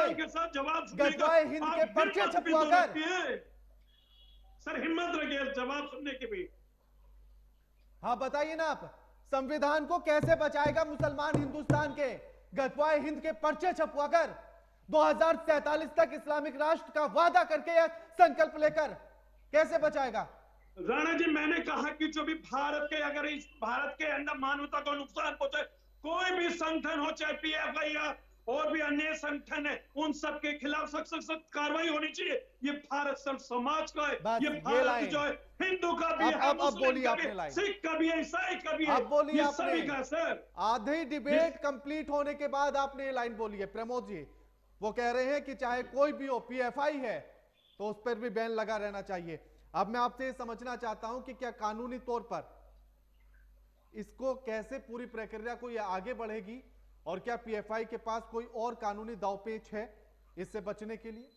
गजवाए हिंद के पर्चे छपवाकर। सर हिम्मत रखिए जवाब सुनने की भी। हाँ बताइए ना आप, संविधान को कैसे बचाएगा मुसलमान हिंदुस्तान के गजवाए हिंद के पर्चे छपवाकर? 2047 तक इस्लामिक राष्ट्र का वादा करके या संकल्प लेकर कैसे बचाएगा? राणा जी मैंने कहा कि जो भी भारत के अगर इस भारत के अंदर मानवता को नुकसान पहुंचे, कोई भी संगठन हो, चाहे पीएफआई या और भी अन्य संगठन है, उन सब के खिलाफ सख्त कार्रवाई होनी चाहिए। ये भारत सब समाज का है, ये भारत जो है हिंदू का भी है, मुस्लिम का भी है, सिख का भी है, ईसाई का भी है, ये सभी का सर। आधी डिबेट कंप्लीट होने के बाद आपने ये लाइन बोली है। प्रमोद जी वो कह रहे हैं कि चाहे कोई भी हो, पीएफआई है तो उस पर भी बैन लगा रहना चाहिए। अब मैं आपसे समझना चाहता हूं कि क्या कानूनी तौर पर इसको कैसे पूरी प्रक्रिया को ये आगे बढ़ेगी, और क्या पीएफआई के पास कोई और कानूनी दावपेच है इससे बचने के लिए?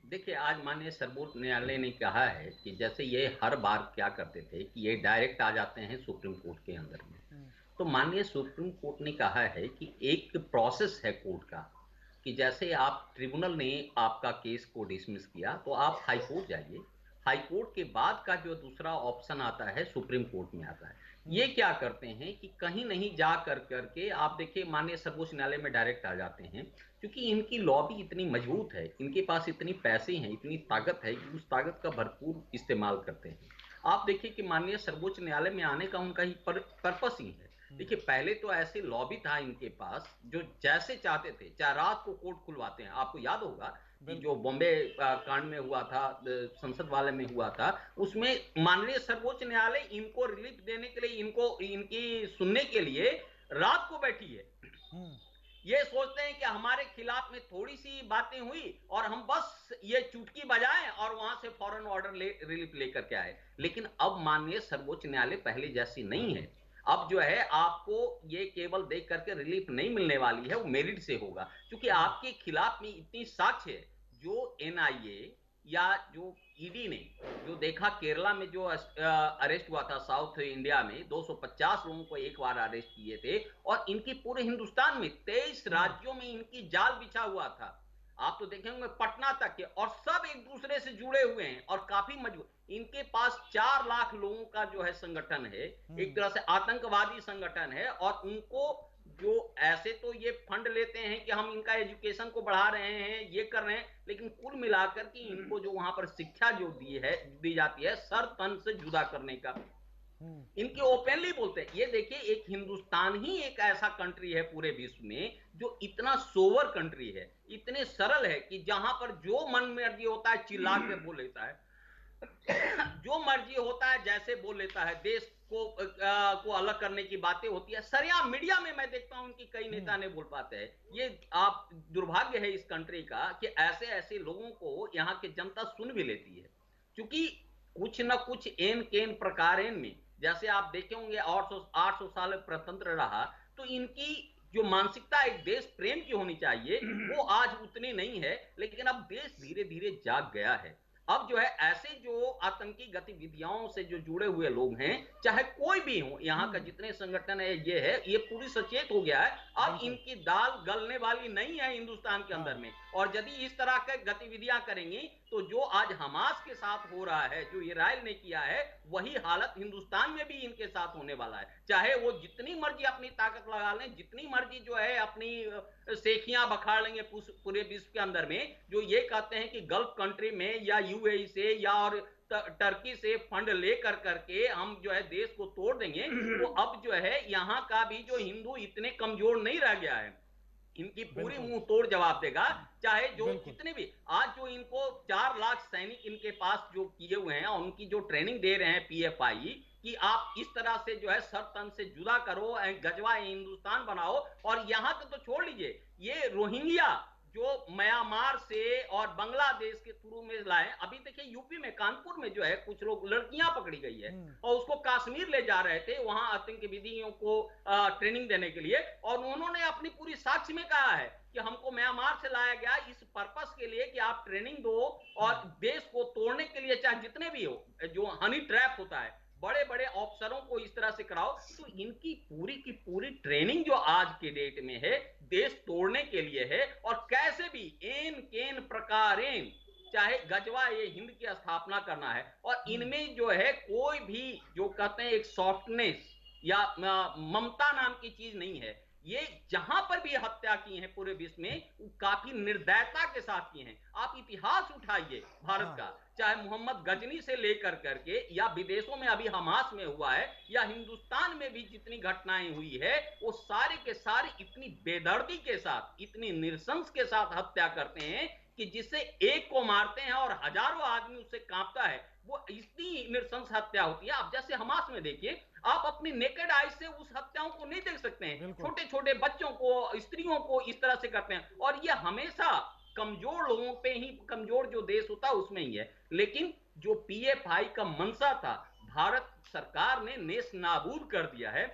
देखिए आज माननीय सर्वोच्च न्यायालय ने कहा है कि जैसे ये हर बार क्या करते थे कि ये डायरेक्ट आ जाते हैं सुप्रीम कोर्ट के अंदर में, तो माननीय सुप्रीम कोर्ट ने कहा है कि एक प्रोसेस है कोर्ट का कि जैसे आप ट्रिब्यूनल ने आपका केस को डिसमिस किया तो आप हाई कोर्ट जाइए, हाई कोर्ट के बाद का जो दूसरा ऑप्शन आता है सुप्रीम कोर्ट में आता है। ये क्या करते हैं कि कहीं नहीं जा करके आप देखिए माननीय सर्वोच्च न्यायालय में डायरेक्ट आ जाते हैं, क्योंकि इनकी लॉबी इतनी मजबूत है, इनके पास इतनी पैसे हैं, इतनी ताकत है कि उस ताकत का भरपूर इस्तेमाल करते हैं। आप देखिए कि माननीय सर्वोच्च न्यायालय में आने का उनका ही पर्पस ही है। देखिए पहले तो ऐसे लॉबी था इनके पास जो जैसे चाहते थे, चाहे रात को कोर्ट खुलवाते हैं। आपको याद होगा कि जो बॉम्बे कांड में हुआ था, संसद वाले में हुआ था, उसमें माननीय सर्वोच्च न्यायालय इनको रिलीफ देने के लिए, इनको इनकी सुनने के लिए रात को बैठी है। ये सोचते हैं कि हमारे खिलाफ में थोड़ी सी बातें हुई और हम बस ये चुटकी बजाएं और वहां से फौरन ऑर्डर रिलीफ लेकर के आए। लेकिन अब माननीय सर्वोच्च न्यायालय पहले जैसी नहीं है। अब जो है आपको ये केवल देख करके रिलीफ नहीं मिलने वाली है, वो मेरिट से होगा, क्योंकि आपके खिलाफ में इतनी साक्ष्य है। जो एनआईए या जो ईडी ने जो देखा, केरला में जो अरेस्ट हुआ था साउथ इंडिया में 250 लोगों को एक बार अरेस्ट किए थे, और इनकी पूरे हिंदुस्तान में 23 राज्यों में इनकी जाल बिछा हुआ था। आप तो देखेंगे पटना तक के, और सब एक दूसरे से जुड़े हुए हैं और काफी मजबूत। इनके पास 4 लाख लोगों का जो है संगठन है, एक तरह से आतंकवादी संगठन है। और उनको जो ऐसे तो ये फंड लेते हैं कि हम इनका एजुकेशन को बढ़ा रहे हैं, ये कर रहे हैं, लेकिन कुल मिलाकर के इनको जो वहां पर शिक्षा जो दी जाती है सर तन से जुदा करने का, इनके ओपनली बोलते हैं। ये देखिए एक हिंदुस्तान ही एक ऐसा कंट्री है पूरे विश्व में जो इतना सोवर कंट्री है, इतने सरल है कि जहां पर जो मन मर्जी होता है चिल्ला के बोल लेता है, जो मर्जी होता है जैसे बोल लेता है, देश को अलग करने की बातें होती है सरेआम मीडिया में। मैं देखता हूं उनकी कई नेता नहीं बोल पाते हैं। ये आप दुर्भाग्य है इस कंट्री का कि ऐसे ऐसे लोगों को यहाँ की जनता सुन भी लेती है, क्योंकि कुछ न कुछ एन केन प्रकारेण में, जैसे आप देखे होंगे 800 साल प्रतंत्र रहा, तो इनकी जो मानसिकता एक देश प्रेम की होनी चाहिए वो आज उतनी नहीं है। लेकिन अब देश धीरे धीरे जाग गया है। अब जो है ऐसे जो आतंकी गतिविधियों से जो जुड़े हुए लोग हैं, चाहे कोई भी हो, यहाँ का जितने संगठन है, ये पूरी सचेत हो गया है। अब इनकी दाल गलने वाली नहीं है हिंदुस्तान के अंदर में। और यदि इस तरह के गतिविधियां करेंगी तो जो आज हमास के साथ हो रहा है, जो इजराइल ने किया है, वही हालत हिंदुस्तान में भी इनके साथ होने वाला है। चाहे वो जितनी मर्जी अपनी ताकत लगा लें, जितनी मर्जी जो है अपनी सेखियां बखाड़ लेंगे पूरे विश्व के अंदर में, जो ये कहते हैं कि गल्फ कंट्री में या यूएई से या और टर्की से फंड लेकर करके हम जो है देश को तोड़ देंगे, तो अब जो है यहाँ का भी जो हिंदू इतने कमजोर नहीं रह गया है। इनकी पूरी मुंह तोड़ जवाब देगा। चाहे जो जितने भी आज जो इनको 4 लाख सैनिक इनके पास जो किए हुए हैं और उनकी जो ट्रेनिंग दे रहे हैं पीएफआई, कि आप इस तरह से जो है सर तन से जुदा करो, गजवा हिंदुस्तान बनाओ। और यहां तक तो छोड़ लीजिए, ये रोहिंग्या जो म्यांमार से और बांग्लादेश के थ्रू में लाए, अभी देखिए यूपी में कानपुर में जो है कुछ लोग, लड़कियां पकड़ी गई है और उसको कश्मीर ले जा रहे थे वहां आतंकवादियों को ट्रेनिंग देने के लिए, और उन्होंने अपनी पूरी साक्ष्य में कहा है कि हमको म्यांमार से लाया गया इस पर्पस के लिए कि आप ट्रेनिंग दो और देश को तोड़ने के लिए, चाहे जितने भी हो, जो हनी ट्रैप होता है, बड़े बड़े ऑफिसरों को इस तरह से कराओ। तो इनकी पूरी की पूरी ट्रेनिंग जो आज के डेट में है देश तोड़ने के लिए है। और कैसे भी एन केन प्रकारेण चाहे गजवा ये हिंद की स्थापना करना है। और इनमें जो है कोई भी जो कहते हैं एक सॉफ्टनेस या ममता नाम की चीज नहीं है। ये जहां पर भी हत्या की है पूरे विश्व में, वो काफी निर्दयता के साथ की हैं। आप इतिहास उठाइए भारत का, चाहे मोहम्मद गजनी से लेकर करके, या विदेशों में अभी हमास में हुआ है, या हिंदुस्तान में भी जितनी घटनाएं हुई है, वो सारे के सारे इतनी बेदर्दी के साथ, इतनी निरसंस के साथ हत्या करते हैं कि जिससे एक को मारते हैं और हजारों आदमी उससे कांपता है। वो इतनी निरसंस हत्या होती है। आप जैसे हमास में देखिए, आप अपनी नेकेड आई से उस हत्याओं को नहीं देख सकते हैं। छोटे छोटे बच्चों को, स्त्रियों को इस तरह से करते हैं। और ये हमेशा कमजोर लोगों पे ही, कमजोर जो देश होता है उसमें ही है। लेकिन जो पीएफआई का मंशा था, भारत सरकार ने नेस नाबूद कर दिया है।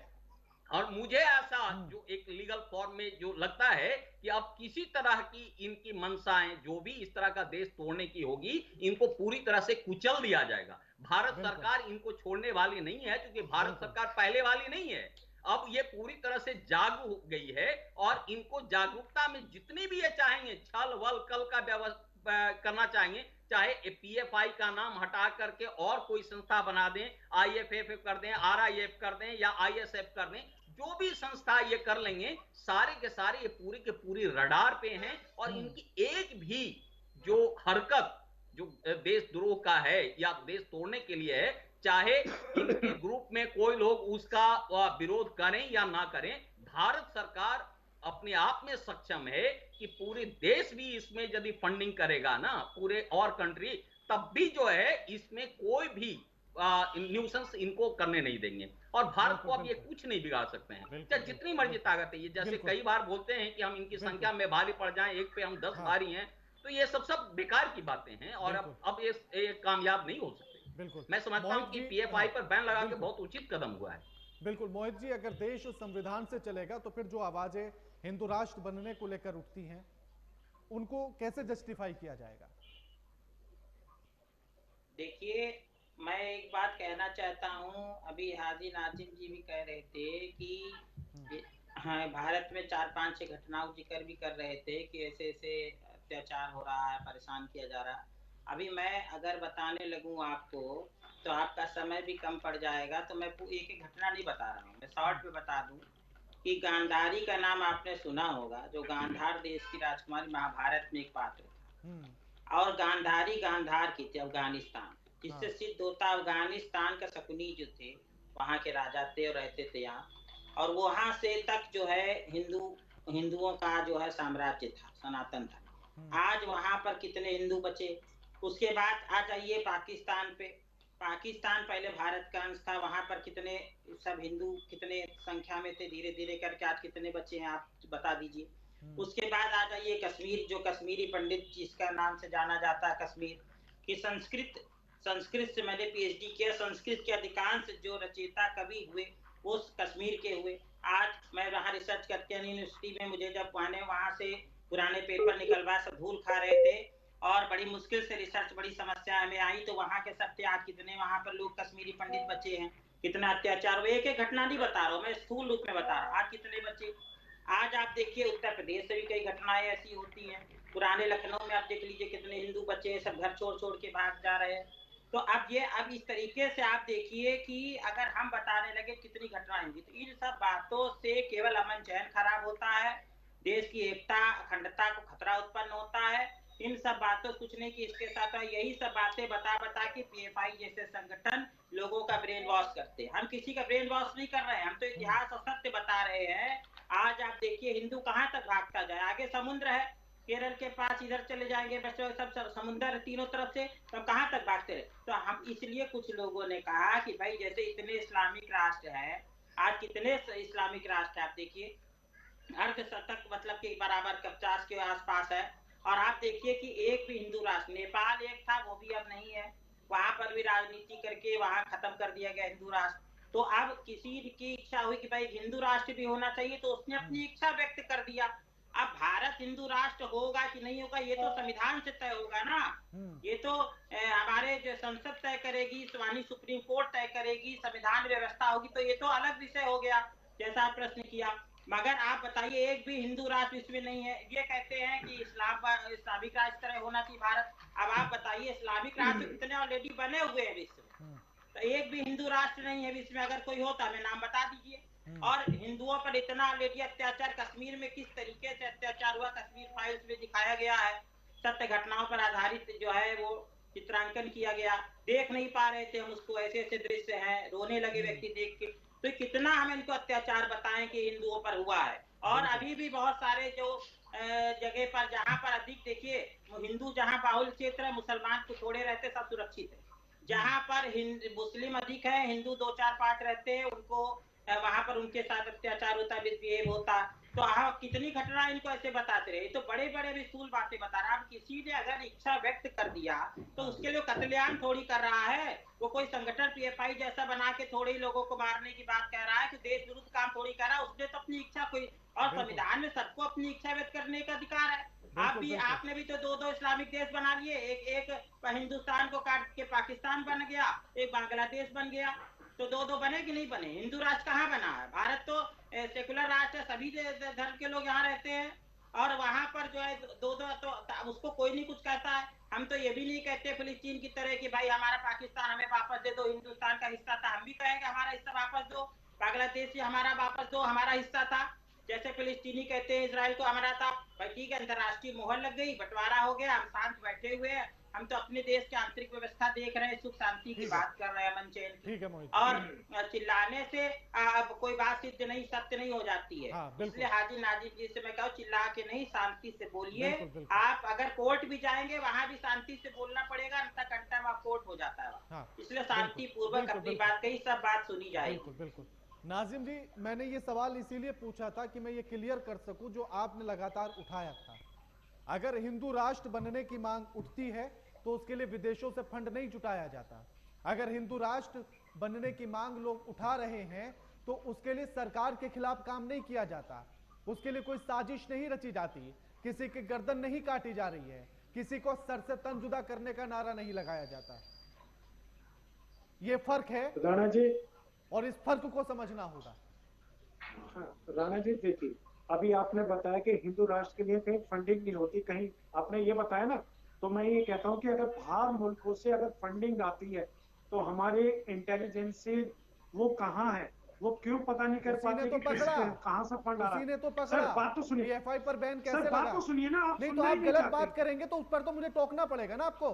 और मुझे ऐसा जो एक लीगल फॉर्म में जो लगता है कि अब किसी तरह की इनकी मंशाएं जो भी इस तरह का देश तोड़ने की होगी, इनको पूरी तरह से कुचल दिया जाएगा। भारत सरकार इनको छोड़ने वाली नहीं है, क्योंकि भारत सरकार पहले वाली नहीं है। अब ये पूरी तरह से जाग हो गई है और इनको जागरूकता में जितनी भी ये चाहेंगे छल वल कल का व्यवस्था करना चाहेंगे, चाहे पीएफआई का नाम हटा करके और कोई संस्था बना दें, आईएफएफ कर दें, आरआईएफ कर दें या आईएसएफ कर दें, जो भी संस्था ये कर लेंगे, सारे के सारे ये पूरी के पूरी रडार पे हैं। और इनकी एक भी जो हरकत जो देशद्रोह का है या देश तोड़ने के लिए है, चाहे इनके ग्रुप में कोई लोग उसका विरोध करें या ना करें, भारत सरकार अपने आप में सक्षम है कि पूरे देश भी इसमें यदि फंडिंग करेगा ना, पूरे और कंट्री, तब भी जो है इसमें कोई भी न्यूसेंस इनको करने नहीं देंगे। और भारत को अब ये कुछ नहीं बिगाड़ सकते हैं, चाहे जितनी मर्जी ताकत है। ये जैसे कई बार बोलते हैं कि हम इनकी संख्या में भारी पड़ जाएं, एक पे हम 10 भारी हैं, तो ये सब बेकार की बातें हैं और अब ये कामयाब नहीं हो सकते। बिल्कुल, मैं समझता हूं कि पीएफआई पर बैन लगा के बहुत उचित कदम हुआ है। बिल्कुल मोहित जी, अगर देश संविधान से चलेगा तो फिर जो आवाजें हिंदू राष्ट्र बनने को लेकर उठती हैं, उनको कैसे जस्टिफाई किया जाएगा? देखिए, मैं एक बात कहना चाहता हूं, अभी हाजी नाजिम जी भी कह रहे थे कि हाँ, भारत में 4-5 घटनाओं जिक्र भी कर रहे थे कि ऐसे ऐसे अत्याचार हो रहा है, परेशान किया जा रहा है। अभी मैं अगर बताने लगूं आपको तो आपका समय भी कम पड़ जाएगा, तो मैं एक एक घटना नहीं बता रहा हूँ, मैं शॉर्ट में बता दूं कि गांधारी का नाम आपने सुना होगा, जो गांधार देश की राजकुमारी महाभारत में एक पात्र था। और गांधारी गांधार की थी अफगानिस्तान, जिससे सिद्ध होता अफगानिस्तान का शकुनी जो थे वहाँ के राजा थे और रहते थे यहाँ, और वहां से तक जो है हिंदुओं का जो है साम्राज्य था, सनातन था। आज वहां पर कितने हिंदू बचे? उसके बाद आ जाइए पाकिस्तान पे। पाकिस्तान पहले भारत का अंश था, वहां पर कितने सब हिंदू कितने संख्या में थे, धीरे धीरे करके आज कितने बचे हैं आप बता दीजिए। उसके बाद आ जाइए कश्मीर, जो कश्मीरी पंडित जिसका नाम से जाना जाता है कश्मीर, कि संस्कृत संस्कृत से मैंने पीएचडी किया, संस्कृत के अधिकांश जो रचयिता कवि हुए वो कश्मीर के हुए। आज मैं वहाँ रिसर्च करके यूनिवर्सिटी में, मुझे जब वहाँ से पुराने पेपर निकलवा सब धूल खा रहे थे और बड़ी मुश्किल से रिसर्च, बड़ी समस्या हमें आई, तो वहाँ के सत्य आज कितने वहाँ पर लोग कश्मीरी पंडित बचे हैं, कितना अत्याचार। वो एक एक घटना नहीं बता रहा हूँ मैं, स्थूल रूप में बता रहा हूँ। आज कितने बच्चे, आज आप देखिए उत्तर प्रदेश से भी कई घटनाएं ऐसी होती हैं। पुराने लखनऊ में आप देख लीजिए कितने हिंदू बच्चे हैं, सब घर छोड़ छोड़ के भाग जा रहे हैं। तो अब इस तरीके से आप देखिए कि अगर हम बताने लगे कितनी घटनाएं होंगी, तो इन सब बातों से केवल अमन चैन खराब होता है, देश की एकता अखंडता को खतरा उत्पन्न होता है। इन सब बातों कुछ नहीं कि इसके साथ यही सब बातें बता बता के पीएफआई जैसे संगठन लोगों का ब्रेन वॉश करते हैं। हम किसी का ब्रेन वॉश नहीं कर रहे हैं, हम तो इतिहास और सत्य बता रहे हैं। आज आप देखिए हिंदू कहाँ तक भागता जाए, आगे समुद्र है केरल के पास, इधर चले जाएंगे बच्चों, सब समुद्र तीनों तरफ से, तो कहाँ तक भागते रहे। तो हम इसलिए कुछ लोगों ने कहा कि भाई जैसे इतने इस्लामिक राष्ट्र है, आज कितने इस्लामिक राष्ट्र है आप देखिए, अर्धशतक मतलब के बराबर 50 के आसपास है। और आप देखिए कि एक भी हिंदू राष्ट्र, नेपाल एक था वो भी अब नहीं है, वहां पर भी राजनीति करके वहां खत्म कर दिया गया हिंदू राष्ट्र। तो अब किसी की इच्छा हुई कि भाई हिंदू राष्ट्र भी होना चाहिए, तो उसने अपनी इच्छा व्यक्त कर दिया। अब भारत हिंदू राष्ट्र होगा कि नहीं होगा ये तो संविधान से तय होगा ना, ये तो हमारे जो संसद तय करेगी, माननीय सुप्रीम कोर्ट तय करेगी, संविधान व्यवस्था होगी, तो ये तो अलग विषय हो गया जैसा आप प्रश्न किया। मगर आप बताइए एक भी हिंदू राष्ट्र इसमें नहीं है। ये कहते हैं कि इस्लामिक राष्ट्र तरह होना चाहिए भारत। अब आप बताइए इस्लामिक राष्ट्र कितने ऑलरेडी बने हुए हैं विश्व में, तो एक भी हिंदू राष्ट्र नहीं है विश्व में। अगर कोई होता हमें नाम बता दीजिए। और हिंदुओं पर इतना ऑलरेडी अत्याचार, कश्मीर में किस तरीके से अत्याचार हुआ कश्मीर फाइल्स में दिखाया गया है, सत्य घटनाओं पर आधारित जो है वो चित्रांकन किया गया। देख नहीं पा रहे थे हम उसको, ऐसे ऐसे दृश्य हैं, रोने लगे व्यक्ति देख के। तो कितना हम इनको अत्याचार बताएं कि हिंदुओं पर हुआ है। और अभी भी बहुत सारे जो जगह पर जहां पर अधिक देखिए हिंदू, जहां बाहुल क्षेत्र है, मुसलमान को छोड़े रहते सब सुरक्षित है। जहां पर मुस्लिम अधिक है, हिंदू 2-4-5 रहते हैं, उनको वहां पर उनके साथ अत्याचार होता, मिसबिहेव होता। तो आप कितनी घटना इनको ऐसे बताते रहे, तो बड़े बड़े भी स्थूल बातें बता रहा। अब किसी ने अगर इच्छा व्यक्त कर दिया तो उसके लिए कत्लेआम थोड़ी कर रहा है, वो कोई संगठन पीएफआई जैसा बना के थोड़े ही लोगों को मारने की बात कह रहा है कि देश विरुद्ध काम थोड़ी कर रहा है। उसने तो अपनी इच्छा कोई, और संविधान में सबको अपनी इच्छा व्यक्त करने का अधिकार है। आपने भी तो 2-2 इस्लामिक देश बना लिए, एक हिंदुस्तान को काट के पाकिस्तान बन गया, एक बांग्लादेश बन गया, तो 2-2 बने कि नहीं बने? हिंदू राष्ट्र कहाँ बना है? भारत तो सेकुलर राष्ट्र है, सभी धर्म के लोग यहाँ रहते हैं, और वहां पर जो है 2-2 तो उसको कोई नहीं कुछ कहता है। हम तो ये भी नहीं कहते फिलिस्तीन की तरह कि भाई हमारा पाकिस्तान हमें वापस दे दो, हिंदुस्तान का हिस्सा था। हम भी कहेंगे हमारा हिस्सा वापस दो, बांग्लादेश हमारा वापस दो, हमारा हिस्सा था। जैसे फिलिस्तीनी कहते हैं इसराइल को हमारा था। भाई ठीक है, अंतर्राष्ट्रीय मोहर लग गई, बंटवारा हो गया, हम शांत बैठे हुए हैं। हम तो अपने देश की आंतरिक व्यवस्था देख रहे हैं, सुख शांति की बात कर रहे हैं, अमन चैन की। और चिल्लाने से अब कोई बात सिद्ध नहीं, सत्य नहीं हो जाती है। इसलिए हाजी नाजिब जी से मैं कहूँ, चिल्ला के नहीं, शांति से बोलिए। आप अगर कोर्ट भी जाएंगे वहां भी शांति से बोलना पड़ेगा, घंटा वहाँ कोर्ट हो जाता है। इसलिए शांति पूर्वक अपनी बात कही, सब बात सुनी जाएगी। बिल्कुल नाजिम जी, मैंने ये सवाल इसीलिए पूछा था कि मैं ये क्लियर कर सकूं जो आपने लगातार उठाया था। अगर हिंदू राष्ट्र बनने की मांग उठती है तो उसके लिए विदेशों से फंड नहीं जुटाया जाता। अगर हिंदू राष्ट्र बनने की मांग लोग उठा रहे हैं तो उसके लिए सरकार के खिलाफ काम नहीं किया जाता, उसके लिए कोई साजिश नहीं रची जाती, किसी की गर्दन नहीं काटी जा रही है, किसी को सर से तन जुदा करने का नारा नहीं लगाया जाता। ये फर्क है राणा जी, और इस फर्क को समझना होगा। हाँ, राणा जी देखिए, अभी आपने बताया कि हिंदू राष्ट्र के लिए कहीं फंडिंग नहीं होती, कहीं आपने ये बताया ना, तो मैं ये कहता हूँ कि अगर बाहर मुल्कों से अगर फंडिंग आती है तो हमारे इंटेलिजेंस से वो कहाँ है, वो क्यों पता नहीं कर पाते कि कहाँ से फंड आ रहा है। तो पकड़ा। सर बात तो सुनिए, पीएफआई पर बैन कैसे लगा? बात तो सुनिए ना, आप नहीं तो आप गलत बात करेंगे तो उस पर तो मुझे टोकना पड़ेगा ना आपको।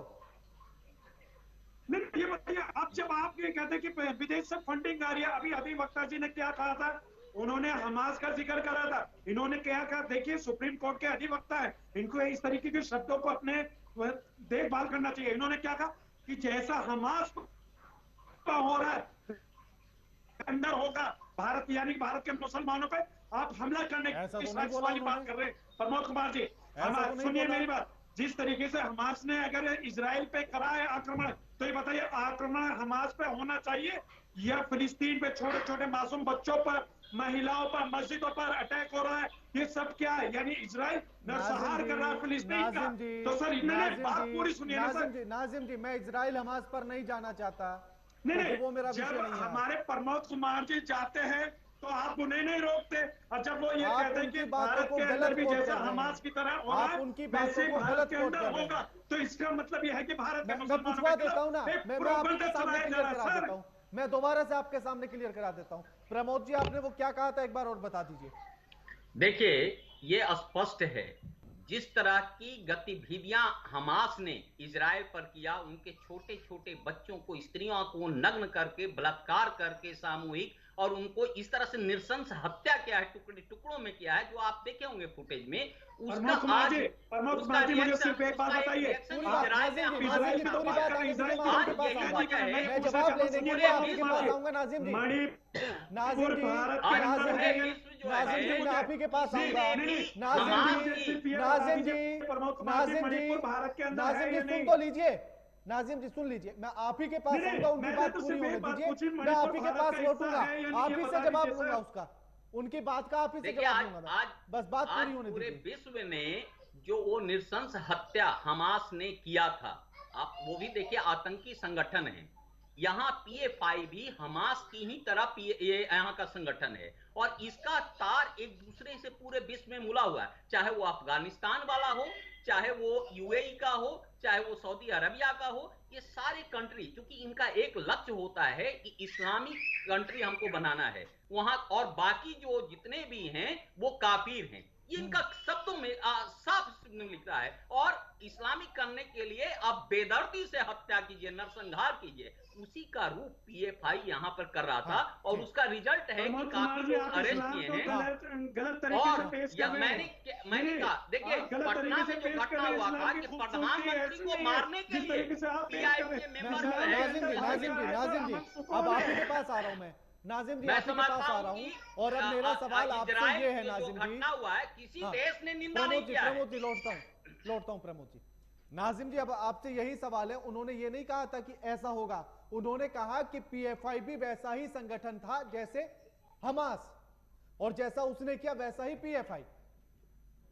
नहीं, ये बताइए, आप जब आप ये कहते हैं कि विदेश से फंडिंग आ रही है, अभी अधिवक्ता जी ने क्या कहा था? उन्होंने हमास का जिक्र करा था। इन्होंने क्या कहा? देखिए सुप्रीम कोर्ट के अधिवक्ता है, इनको इस तरीके के शब्दों को अपने देखभाल करना चाहिए। इन्होंने क्या कहा कि जैसा हमास का हो रहा है अंदर होगा भारत, यानी भारत के मुसलमानों पे आप हमला करने की वाली बात कर रहे हैं। प्रमोद कुमार जी, सुनिए मेरी बात, जिस तरीके से हमास ने अगर इजराइल पे करा है आक्रमण, तो ये बताइए आक्रमण हमास पे होना चाहिए या फिलिस्तीन पे छोटे छोटे मासूम बच्चों पर, महिलाओं पर, मस्जिदों पर अटैक हो रहा है? ये सब क्या है? यानी इजराइल नरसंहार कर रहा है फिलिस्तीन का। तो सर इन्होंने बात पूरी सुनिए ना सर। नाजिम जी, मैं इजराइल हमास पर नहीं जाना चाहता, नहीं, वो मेरा विषय जब नहीं है। हमारे प्रमोद कुमार जी जाते हैं तो आप उन्हें नहीं रोकते, और जब वो ये कहते हैं कि भारत के अंदर भी जैसा हमास की तरह हो रहा है वैसे भारत के अंदर होगा, तो इसका मतलब यह है कि भारत मैं पूछवा देता हूं ना, मैं आपके सामने क्लियर करा देता हूं, मैं दोबारा से आपके सामने क्लियर करा देता हूं। प्रमोद जी, आपने वो क्या कहा था एक बार और बता दीजिए। देखिए, ये स्पष्ट है, जिस तरह की गतिविधियां हमास ने इजराइल पर किया, उनके छोटे छोटे बच्चों को, स्त्रियों को नग्न करके, बलात्कार करके सामूहिक, और उनको इस तरह से नृशंस हत्या किया है, टुकड़े टुकड़ों में किया है, जो आप देखे होंगे फुटेज में। उसका आज उसका मुझे सिर्फ एक बात बताइए, इजराइल की पूरी बात है, मैं जवाब लेने के लिए आपके पास आऊंगा नाजिम जी। नाजिम जी, मैं आप ही के पास आऊंगा। नाजिम जी सुन तो लीजिए, नाजिम जी सुन लीजिए, मैं आप ही के पास आऊंगा, उनकी बात पूरी होने दीजिए, मैं आप ही के पास लौटूंगा, आप ही से जवाब लूंगा उसका, उनकी बात का आप ही से जवाब लूंगा। आज बस बात पूरी होने पूरे दीजिए। विश्व में जो वो नृशंस हत्या हमास ने किया था, आप वो भी देखिए, आतंकी संगठन है। यहाँ पीएफआई भी हमास की ही तरह ये यहाँ का संगठन है, और इसका तार एक दूसरे से पूरे विश्व में मुला हुआ है, चाहे वो अफगानिस्तान वाला हो, चाहे वो यूएई का हो, चाहे वो सऊदी अरबिया का हो। ये सारे कंट्री, क्योंकि इनका एक लक्ष्य होता है कि इस्लामिक कंट्री हमको बनाना है वहां, और बाकी जो जितने भी हैं वो काफिर हैं। ये इनका शब्दों में साफ लिखता है, और इस्लामिक करने के लिए आप बेदर्दी से हत्या कीजिए, नरसंहार कीजिए। उसी का रूप पीएफआई यहाँ पर कर रहा था, और उसका रिजल्ट है कि काफी लोग अरेस्ट किए हैं। और मैंने कहा, देखिए, पटना में जो घटना हुआ था कि प्रधानमंत्री को मारने के लिए पीआईबी के मेंबर नाजिम जी, अब आप ही के पास आ रहा हूं मैं, नाजिम जी आपके पास आ रहा हूं, और अब मेरा सवाल आपसे ये है नाजिम जी, हुआ है किसी देश ने निंदा नहीं किया है। प्रमोद जी लौटता हूं प्रमोद जी। नाजिम जी, अब आपसे यही सवाल है, उन्होंने ये नहीं कहा था कि ऐसा होगा, उन्होंने कहा कि पीएफआई भी वैसा ही संगठन था जैसे हमास, और जैसा उसने किया वैसा ही पीएफआई।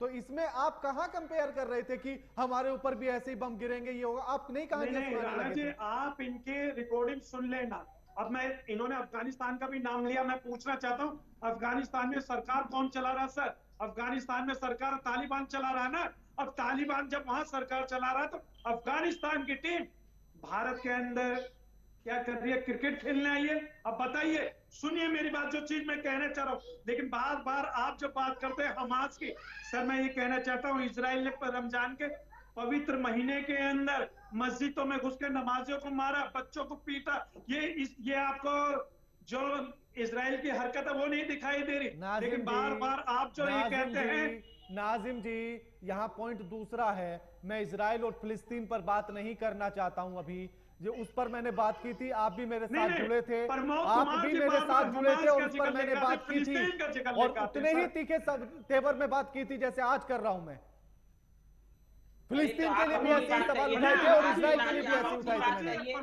तो इसमें आप कहां कंपेयर कर रहे थे कि हमारे ऊपर भी ऐसे ही बम गिरेंगे, ये होगा? आप नहीं कहा? आप इनके रिकॉर्डिंग सुन लेना। अब मैं, इन्होंने अफगानिस्तान का भी नाम लिया, मैं पूछना चाहता हूँ, अफगानिस्तान में सरकार कौन चला रहा सर? अफगानिस्तान में सरकार तालिबान चला रहा है ना। अब तालिबान जब वहां सरकार चला रहा है, तो अफगानिस्तान की टीम भारत के अंदर क्या कर रही है? क्रिकेट खेलने आई है। अब बताइए, सुनिए मेरी बात, जो चीज मैं कहना चाह रहा हूँ, लेकिन बार बार आप जो बात करते हैं हमास की, सर मैं ये कहना चाहता हूँ, इजराइल ने रमजान के पवित्र महीने के अंदर मस्जिदों में घुस के नमाजियों को मारा, बच्चों को पीटा। ये आपको जो इजराइल की हरकत है वो नहीं दिखाई दे रही, लेकिन बार बार आप जो ये कहते हैं। नाजिम जी, यहाँ पॉइंट दूसरा है, मैं इजराइल और फिलिस्तीन पर बात नहीं करना चाहता हूं अभी, जो उस पर मैंने बात की थी, आप भी मेरे साथ जुड़े थे, आप भी मेरे साथ जुड़े थे, और उस पर मैंने बात की थी, और उतने ही तीखे तेवर में बात की थी जैसे आज कर रहा हूं मैं। फिलिस्तीन के लिए भी ऐसे सवाल उठाए थे, और इजराइल के लिए भी ऐसे उठाए थे मैंने।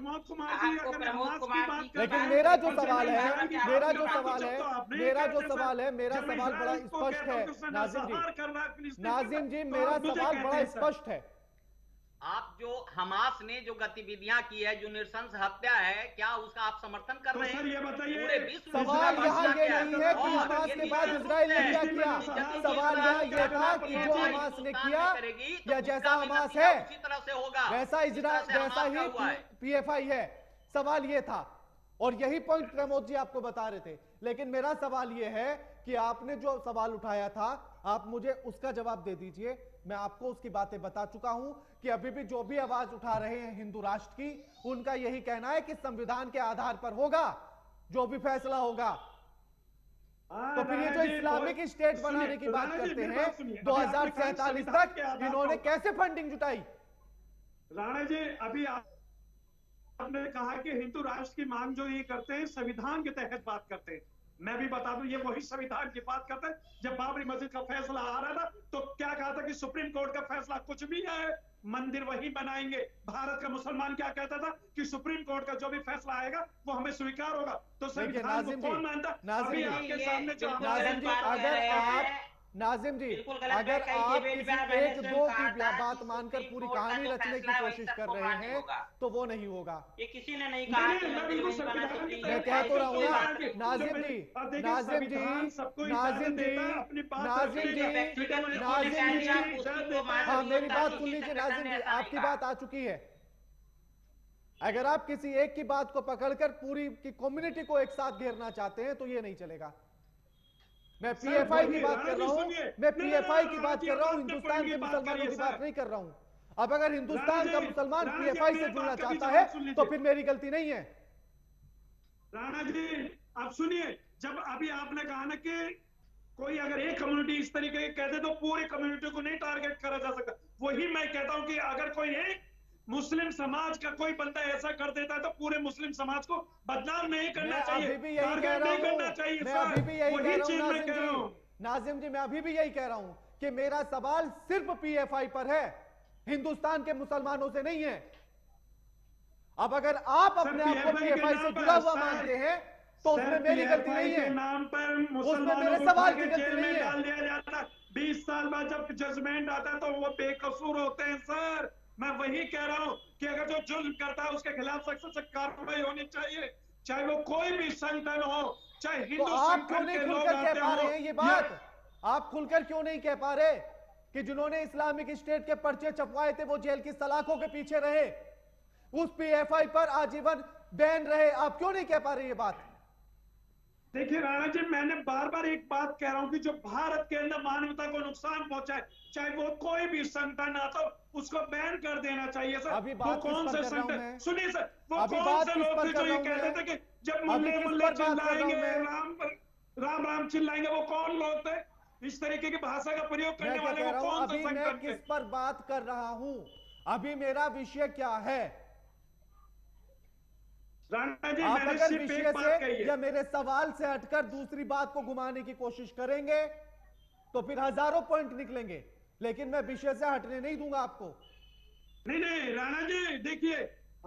लेकिन मेरा जो सवाल है, मेरा सवाल बड़ा स्पष्ट है नाजिम जी, मेरा सवाल बड़ा स्पष्ट है। आप जो हमास ने जो गतिविधियां की है, जो नृशंस हत्या है, क्या उसका आप समर्थन कर रहे हैं? ये बताइए, पूरे विश्व सवाल यहाँ ये नहीं है कि हमास के बाद इजराइल ने क्या किया, सवाल यहाँ ये था कि जो हमास ने किया या जैसा हमास है उसी तरह से होगा, वैसा इजराइल जैसा ही पीएफआई है। सवाल ये था, और यही पॉइंट प्रमोद जी आपको बता रहे थे। लेकिन मेरा सवाल ये है कि आपने जो सवाल उठाया था, आप मुझे उसका जवाब दे दीजिए। मैं आपको उसकी बातें बता चुका हूं कि अभी भी जो भी आवाज उठा रहे हैं हिंदू राष्ट्र की, उनका यही कहना है कि संविधान के आधार पर होगा जो भी फैसला होगा। तो फिर ये जो इस्लामिक स्टेट बनाने की बात करते हैं 2047 तक, इन्होंने कैसे फंडिंग जुटाई? राणा जी, अभी आपने कहा कि हिंदू राष्ट्र की मांग जो ये करते हैं संविधान के तहत बात करते हैं, मैं भी बता दूं, ये वही संविधान की बात करते हैं। जब बाबरी मस्जिद का फैसला आ रहा था तो क्या कहा था कि सुप्रीम कोर्ट का फैसला कुछ भी है, मंदिर वही बनाएंगे। भारत का मुसलमान क्या कहता था कि सुप्रीम कोर्ट का जो भी फैसला आएगा वो हमें स्वीकार होगा। तो संविधान को कौन मानता? अभी आपके सामने जो नाजिम जी, अगर आप किसी एक दो की बात मानकर पूरी कहानी रचने की कोशिश कर रहे हैं तो वो नहीं होगा। ये किसी ने नहीं कहा कि मैं कह तो रहा हूँ ना नाजिम जी, नाजिम जी, नाजिम जी, नाजिम जी, नाजिम जी, हाँ मेरी बात सुन लीजिए नाजिम जी, आपकी बात आ चुकी है। अगर आप किसी एक की बात को पकड़कर पूरी की कम्युनिटी को एक साथ घेरना चाहते हैं तो ये नहीं चलेगा। मैं पीएफआई की बात कर रहा हूं, मैं पीएफआई की बात कर रहा हूं, हिंदुस्तान के मुसलमानों की बात नहीं कर रहा हूं। अब अगर हिंदुस्तान का मुसलमान पीएफआई से जुड़ना चाहता है तो फिर मेरी गलती नहीं है। राणा जी आप सुनिए, जब अभी आपने कहा ना कि कोई अगर एक कम्युनिटी इस तरीके के कहते तो पूरी कम्युनिटी को नहीं टारगेट करा जा सकता, वही मैं कहता हूं कि अगर कोई एक मुस्लिम समाज का कोई बंदा ऐसा कर देता है तो पूरे मुस्लिम समाज को बदनाम नहीं करना चाहिए, टारगेट नहीं करना चाहिए। मैं अभी भी यही कह रहा हूं नाजिम जी, मैं अभी भी यही कह रहा हूं कि मेरा सवाल सिर्फ पीएफआई पर है, हिंदुस्तान के मुसलमानों से नहीं है। अब अगर आप अपने आप को पीएफआई से जुड़ा हुआ मानते हैं तो उसमें मेरी गलती नहीं है, नाम पर उसमें मेरे सवाल की गलती नहीं डाल दिया जाता है। 20 साल बाद जब जजमेंट आता है तो वो बेकसूर होते हैं सर। मैं वही कह रहा हूं कि अगर जो जुल्म करता है उसके खिलाफ सख्त से कार्रवाई होनी चाहिए, चाहे वो कोई भी संगठन हो, चाहे हिंदू संगठन के लोग आते हो। ये बात आप खुलकर क्यों नहीं कह पा रहे कि जिन्होंने इस्लामिक स्टेट के पर्चे छपवाए थे वो जेल की सलाखों के पीछे रहे, उस पीएफआई पर आजीवन बैन रहे? आप क्यों नहीं कह पा रहे ये बात? देखिए राणा जी, मैंने बार बार एक बात कह रहा हूं कि जो भारत के अंदर मानवता को नुकसान पहुंचाए, चाहे वो कोई भी संगठन आता हो, उसको बैन कर देना चाहिए सर। अभी बात कौन से संगठन, सुनिए सर, वो अभी कौन से लोग थे जो ये कहते थे कि जब मुल्ले मुल्ले चिल्लाएंगे, राम राम चिल्लाएंगे, वो कौन लोग थे? इस तरीके की भाषा का प्रयोग करने वाले वो कौन से संगठन थे? मैं किस पर बात कर रहा हूं? अभी मेरा विषय क्या है? राणा जी, आप अगर विषय से या मेरे सवाल से हटकर दूसरी बात को घुमाने की कोशिश करेंगे तो फिर हजारों पॉइंट निकलेंगे, लेकिन मैं विषय से हटने नहीं दूंगा आपको। नहीं राणा जी, देखिए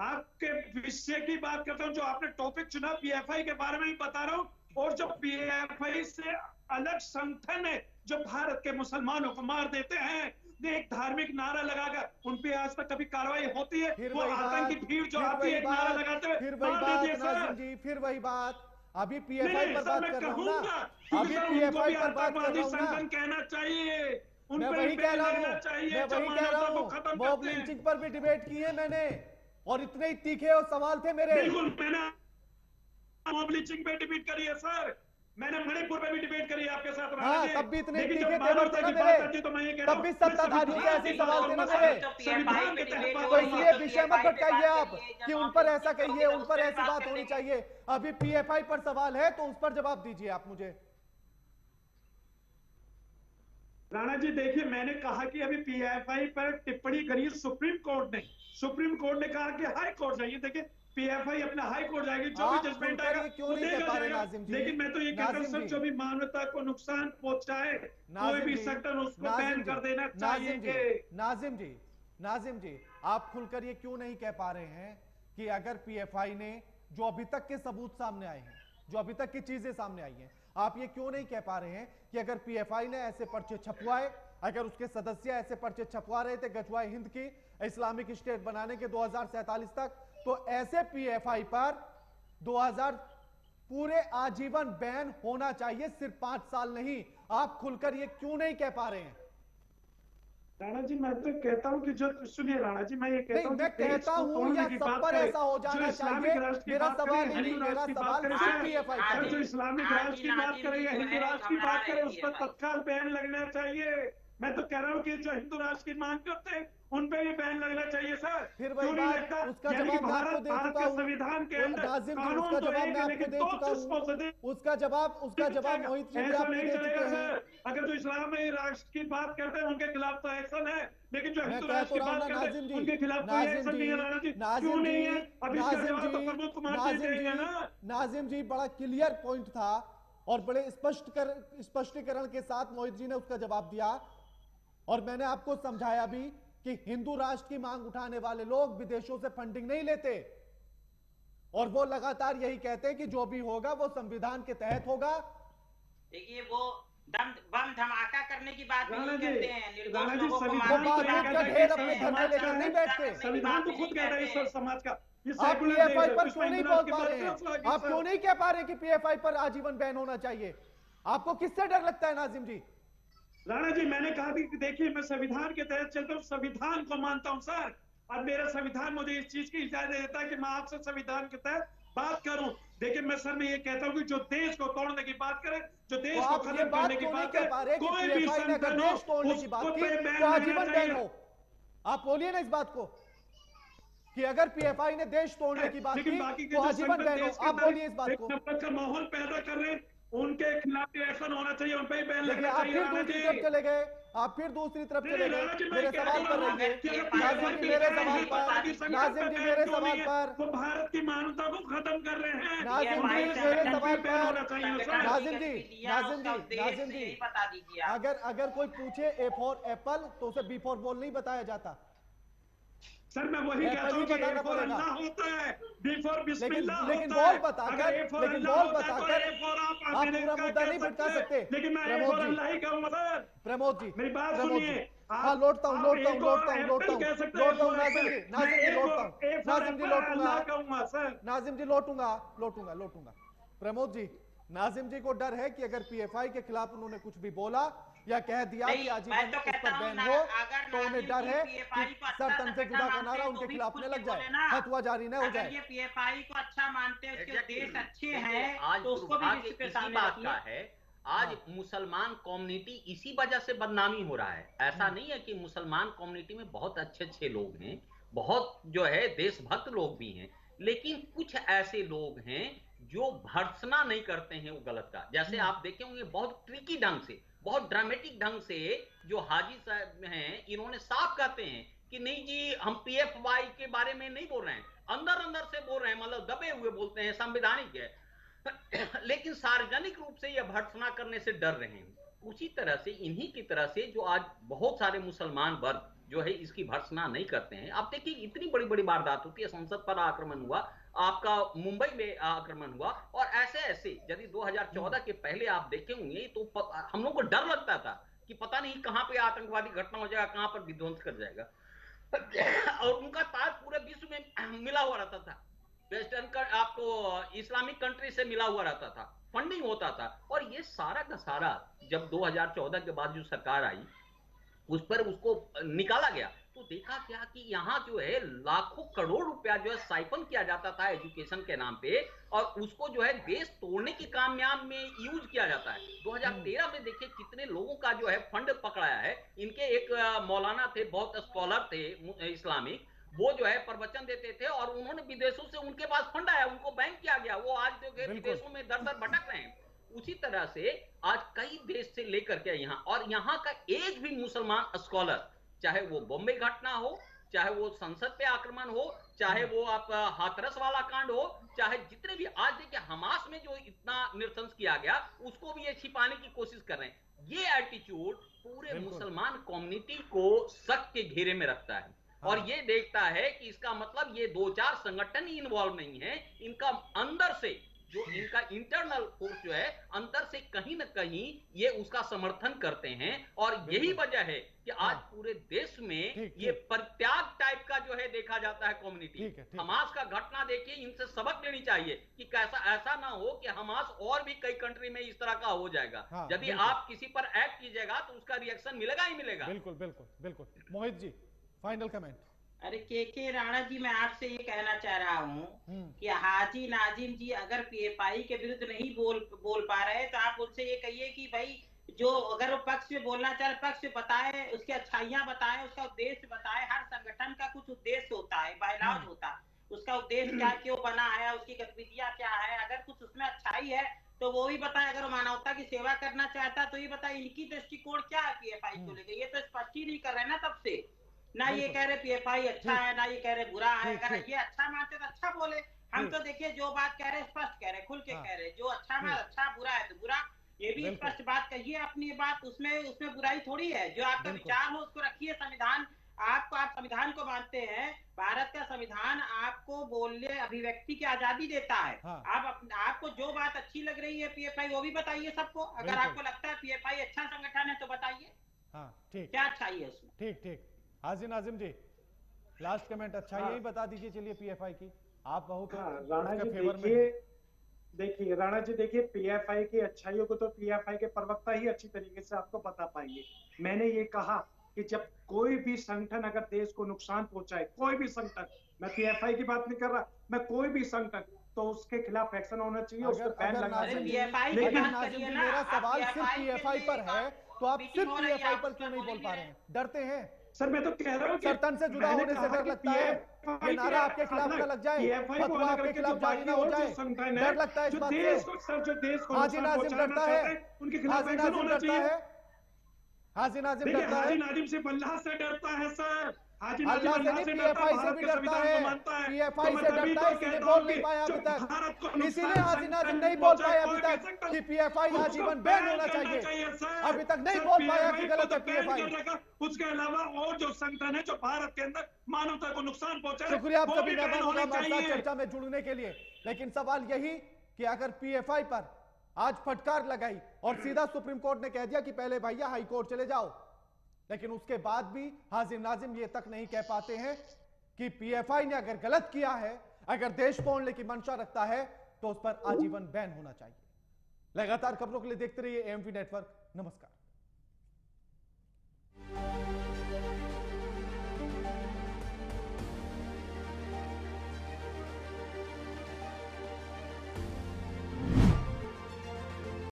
आपके विषय की बात करता हूं, जो आपने टॉपिक चुना पीएफआई के बारे में ही बता रहा हूं। और जो पीएफआई से अलग संगठन है जो भारत के मुसलमानों को मार देते हैं, एक धार्मिक नारा लगाकर उन पे आज तक कभी कार्रवाई होती है? वो आतंकी भीड़ जो आती है एक नारा लगाते हुए मार देती है सर। फिर वही बात, अभी पीएफआई पर बात कर रहा हूं ना, अभी पीएफआई पर बात कर रहा हूं ना, कहना चाहिए, मैं वही कह रहा हूं, मैं वही कह रहा हूं। मॉब लिंचिंग पर भी डिबेट की है मैंने और इतने ही तीखे और सवाल थे मेरे। बिल्कुल, मैंने मॉब लिंचिंग पे डिबेट करी है सर, मैंने मणिपुर में भी डिबेट करी है आपके साथ। हाँ, तब भी इतने तीखे तेवर थे ना मेरे, तब भी सत्ताधारियों के ऐसे सवाल थे ना मेरे। तो इसलिए विषय मत भटकाइए आप कि उन पर ऐसा कहिए, उन पर ऐसी बात होनी चाहिए। अभी पीएफआई पर सवाल है तो उस पर जवाब दीजिए आप मुझे। राणा जी देखिए, मैंने कहा कि अभी पीएफआई पर टिप्पणी करी सुप्रीम कोर्ट ने, सुप्रीम कोर्ट ने कहा कि हाई कोर्ट जाइए। देखिए पीएफआई अपना हाई कोर्ट जाएगी, जो भी जजमेंट आएगा वो देगा जाएगा। लेकिन मैं तो ये कहता हूं सर, जो भी मानवता को नुकसान पहुंचाए कोई भी संगठन, उसको बैन कर देना चाहिए। नाजिम जी, आप खुलकर ये क्यों नहीं कह पा रहे हैं कि अगर पीएफआई ने जो अभी तक के सबूत सामने आए हैं, जो अभी तक की चीजें सामने आई हैं, आप ये क्यों नहीं कह पा रहे हैं कि अगर पीएफआई ने ऐसे पर्चे छपवाए, अगर उसके सदस्य ऐसे पर्चे छपवा रहे थे गजवाए हिंद की इस्लामिक स्टेट बनाने के 2047 तक, तो ऐसे पीएफआई पर 2000 पूरे आजीवन बैन होना चाहिए, सिर्फ 5 साल नहीं। आप खुलकर ये क्यों नहीं कह पा रहे हैं? राणा जी मैं तो कहता हूं कि जो, सुनिए राणा जी, मैं ये कहता हूं, मैं कहता हूं या सब पर ऐसा हो जाना चाहिए, मेरा सवाल नहीं, मेरा सवाल पीएफआई का। जो इस्लामिक राष्ट्र की बात करे या हिंदू राष्ट्र की बात करे, उस पर तत्काल बैन लगना चाहिए। मैं तो कह रहा हूं कि जो हिंदू राष्ट्र की मांग करते हैं उन पे भी बैन लगना चाहिए सर। फिर वही बात, उसका जवाब मैं आपको दे चुका हूं। संविधान के अंदर उसका जवाब मैं आपको दे चुका हूं। उसका जवाब मोहित जी भी आपको दे चुके हैं। अगर जो इस्लामी राष्ट्र की बात करते हैं उनके खिलाफ तो एक्शन है, लेकिन जो हिंदू राष्ट्र की बात करते हैं उनके खिलाफ कोई एक्शन नहीं है। राणा जी क्यों नहीं है? अभी इसका जवाब तो प्रमोद कुमार जी देंगे ना। नाजिम जी, बड़ा क्लियर पॉइंट था और बड़े स्पष्टीकरण के साथ मोहित जी ने उसका जवाब दिया। और मैंने आपको समझाया भी कि हिंदू राष्ट्र की मांग उठाने वाले लोग विदेशों से फंडिंग नहीं लेते, और वो लगातार यही कहते हैं कि जो भी होगा वो संविधान के तहत होगा। देखिए वो बम धमाका करने की बात नहीं करते हैं, निर्दोष लोगों को संविधान मारने की बात ढेर करते अपने हैं। घर में लेकर नहीं बैठते। संविधान तो खुद कहता है सर समाज का। आप पीएफआई पर क्यों नहीं बोल पा रहे हैं? आप क्यों नहीं कह पा रहे कि पीएफआई पर आजीवन बैन होना चाहिए? आपको किससे डर लगता है नाजिम जी? राणा जी मैंने कहा कि देखिए मैं संविधान के तहत चलता हूँ, संविधान को मानता हूँ सर, और मेरा संविधान मुझे इस चीज की इजाजत देता है कि मैं आपसे संविधान के तहत बात करूं। देखिए मैं सर मैं ये कहता हूं कि जो देश को तोड़ने की बात करे, जो देश को खत्म करने की बात करे, कोई भी संगठन हो उसको पे बैन आजीवन बैन हो। आप बोलिए ना इस बात को कि अगर पीएफआई ने देश तोड़ने की बात की तो आजीवन बैन हो। आप बोलिए इस बात को। नफरत का माहौल पैदा कर रहे हैं, उनके खिलाफ एक्शन होना चाहिए, उन पर बैन लगना आप फिर दूसरी तरफ चले गए, आप फिर दूसरी तरफ चले गए। मेरे सवाल पर रहिए नाजिम जी, मेरे सवाल पर, नाजिम जी मेरे सवाल पर, वो भारत की मानवता को खत्म कर रहे हैं। नाजिम जी मेरे सवाल पर, नाजिम जी बता दीजिए। अगर कोई पूछे ए फॉर एप्पल तो उसे बी फॉर बॉल नहीं बताया जाता। सर मैं वही कहता हूँ कि ए फॉर अल्लाह होता है, बी फॉर बिस्मिल्लाह होता है। लेकिन बॉल बताकर आप पूरा मुद्दा नहीं भटका सकते। लेकिन मैं ए फॉर अल्लाह ही कहूँगा सर। प्रमोद जी मेरी बात सुनिए। हाँ लौटता हूँ नाजिम जी, लौटता हूँ, नाजिम जी लौटूंगा। प्रमोद जी, नाजिम जी को डर है कि अगर पीएफआई के खिलाफ उन्होंने कुछ भी बोला या कह दिया कि आजीवन उस पर बैन हो तो उन्हें डर है कि सर तन से जुदा का नारा उनके खिलाफ में लग जाए, फतवा जारी न हो जाए। ये पीएफआई को अच्छा मानते हैं, उसके देश अच्छे हैं, आज तो उसको भी इसी बात का है। आज मुसलमान कम्युनिटी इसी वजह से बदनामी हो रहा है। ऐसा नहीं है कि मुसलमान कम्युनिटी में बहुत अच्छे लोग हैं, बहुत जो है देशभक्त लोग भी हैं, लेकिन कुछ ऐसे लोग हैं जो भर्त्सना नहीं करते हैं वो गलत का। जैसे आप देखे होंगे बहुत ट्रिकी ढंग से, बहुत ड्रामेटिक ढंग से जो हाजी साहब हैं इन्होंने साफ कहते हैं कि नहीं जी हम पीएफआई के बारे में नहीं बोल रहे हैं, अंदर से बोल रहे हैं, मतलब दबे हुए बोलते हैं, संवैधानिक है लेकिन सार्वजनिक रूप से यह भर्त्सना करने से डर रहे हैं। उसी तरह से इन्हीं की तरह से जो आज बहुत सारे मुसलमान वर्ग जो है इसकी भर्त्सना नहीं करते हैं। आप देखिए इतनी बड़ी बड़ी वारदात होती है, संसद पर आक्रमण हुआ, आपका मुंबई में आक्रमण हुआ, और ऐसे यदि 2014 के पहले आप देखे होंगे तो हम लोग को डर लगता था कि पता नहीं कहां पे आतंकवादी घटना हो जाएगा, कहां पर विध्वंस कर जाएगा और उनका ताज पूरे विश्व में मिला हुआ रहता था, वेस्टर्न आपको इस्लामिक कंट्री से मिला हुआ रहता था, फंडिंग होता था। और ये सारा का सारा जब 2014 के बाद जो सरकार आई उस पर उसको निकाला गया तो देखा क्या कि यहाँ जो है लाखों करोड़ रुपया जो है साइफन किया जाता था एजुकेशन के नाम पे, और उसको जो है देश तोड़ने के कामयाब में यूज किया जाता है। 2013 में देखिए कितने लोगों का जो है फंड पकड़ाया है। इनके एक मौलाना थे, बहुत स्कॉलर थे इस्लामिक, वो जो है प्रवचन देते थे और उन्होंने विदेशों से उनके पास फंड आया, उनको बैंक किया गया, वो आज जो विदेशों में दर दर भटक रहे हैं। उसी तरह से आज कई देश से लेकर के यहाँ, और यहाँ का एक भी मुसलमान स्कॉलर, चाहे वो बॉम्बे घटना हो, चाहे वो संसद पे आक्रमण हो, चाहे वो आप हाथरस वाला कांड हो, चाहे जितने भी, आज देखिए हमास में जो इतना निरसंस किया गया उसको भी ये छिपाने की कोशिश कर रहे हैं। ये एटीट्यूड पूरे मुसलमान कम्युनिटी को शक के घेरे में रखता है और ये देखता है कि इसका मतलब ये 2-4 संगठन ही इन्वॉल्व नहीं है, इनका अंदर से जो इनका इंटरनल फोर्स जो है अंदर से कहीं ना कहीं ये उसका समर्थन करते हैं। और यही वजह है कि आज पूरे देश में ये परित्याग टाइप का जो है देखा जाता है कम्युनिटी। हमास का घटना देखिए, इनसे सबक लेनी चाहिए कि कैसा ऐसा ना हो कि हमास और भी कई कंट्री में इस तरह का हो जाएगा। यदि आप किसी पर एक्ट कीजिएगा तो उसका रिएक्शन मिलेगा ही मिलेगा। बिल्कुल बिल्कुल बिल्कुल। Mohit ji final comment. अरे के राणा जी, मैं आपसे ये कहना चाह रहा हूँ कि हाजी नाजिम जी अगर पीएफआई के विरुद्ध नहीं बोल पा रहे तो आप उनसे ये कहिए कि भाई जो अगर वो पक्ष में बोलना चाहे पक्ष बताए, उसकी अच्छाइयाँ बताए, उसका उद्देश्य बताए। हर संगठन का कुछ उद्देश्य होता है, बायलॉज होता है, उसका उद्देश्य क्या, क्यों बना है, उसकी गतिविधियां क्या है। अगर कुछ उसमें अच्छाई है तो वो भी बताए, अगर मानवता की सेवा करना चाहता तो ये बताए इनकी दृष्टिकोण क्या है पीएफआई को लेकर। ये तो स्पष्ट ही नहीं कर रहे ना तब से, ना ये कह रहे पीएफआई अच्छा है, ना ये कह रहे बुरा है। अगर ये अच्छा मानते तो अच्छा बोले, हम तो देखिए जो बात कह रहे हैं स्पष्ट कह रहे हैं, खुल के कह रहे हैं, जो अच्छा है अच्छा, बुरा है तो बुरा, ये भी स्पष्ट बात कहिए अपनी बात, उसमें बुराई थोड़ी है। जो आपका विचार हो उसको रखिए। संविधान आप संविधान को मानते हैं, भारत का संविधान आपको बोलने अभिव्यक्ति की आजादी देता है। आपको जो बात अच्छी लग रही है पीएफआई, वो भी बताइए सबको। अगर आपको लगता है पीएफआई अच्छा संगठन है तो बताइए। ठीक, क्या अच्छाई है उसमें? ठीक। हाजी नाजिम जी, लास्ट कमेंट अच्छा यही बता दीजिए चलिए पीएफआई की। आप बहुत राणा जी देखिए राणा जी देखिए, पीएफआई की अच्छाइयों को तो पीएफआई के प्रवक्ता ही अच्छी तरीके से आपको बता पाएंगे। मैंने ये कहा कि जब कोई भी संगठन अगर देश को नुकसान पहुंचाए, कोई भी संगठन, मैं पीएफआई की बात नहीं कर रहा, मैं कोई भी संगठन, तो उसके खिलाफ एक्शन होना चाहिए, उस पर बैन लगना चाहिए। लेकिन मेरा सवाल सिर्फ पीएफआई पर है, तो आप सिर्फ पीएफआई पर क्यों नहीं बोल पा रहे हैं? डरते हैं? सर मैं तो कह रहा हूँ सर, तन से जुदा होने से डर लगता है? ये नारा आपके खिलाफ ना लग जाए, फतवा आपके खिलाफ जारी ना हो जाए, डर लगता है इस बात से? हाजी नाजिम डरता है? हाजी नाजिम डरता है? हाजी नाजिम डरता है? हाजी नाजिम सिर्फ अल्लाह से डरता है सर। अल्लाह से नहीं, पीएफआई से भी डरता है। पीएफआई से डरता है, इसीलिए बोल नहीं पाया अभी तक। इसीलिए हाजी नाजिम नहीं बोल पाया अभी तक कि पीएफआई आजीवन बैन होना चाहिए। अभी तक नहीं बोल पाया कि गलत है पीएफआई। उसके अलावा और जो संगठन है जो भारत के अंदर मानवता को नुकसान पहुंचाए, शुक्रिया आप सभी मेहमानों का हमारे साथ चर्चा में जुड़ने के लिए। लेकिन सवाल यही कि अगर पीएफआई पर आज फटकार लगाई और सीधा सुप्रीम कोर्ट ने कह दिया कि पहले भैया हाई कोर्ट चले जाओ, लेकिन उसके बाद भी हाजी नाजिम ये तक नहीं कह पाते हैं कि पीएफआई ने अगर गलत किया है, अगर देश तोड़ने की मंशा रखता है, तो उस पर आजीवन बैन होना चाहिए। लगातार खबरों के लिए देखते रहिए एएमवी नेटवर्क। नमस्कार।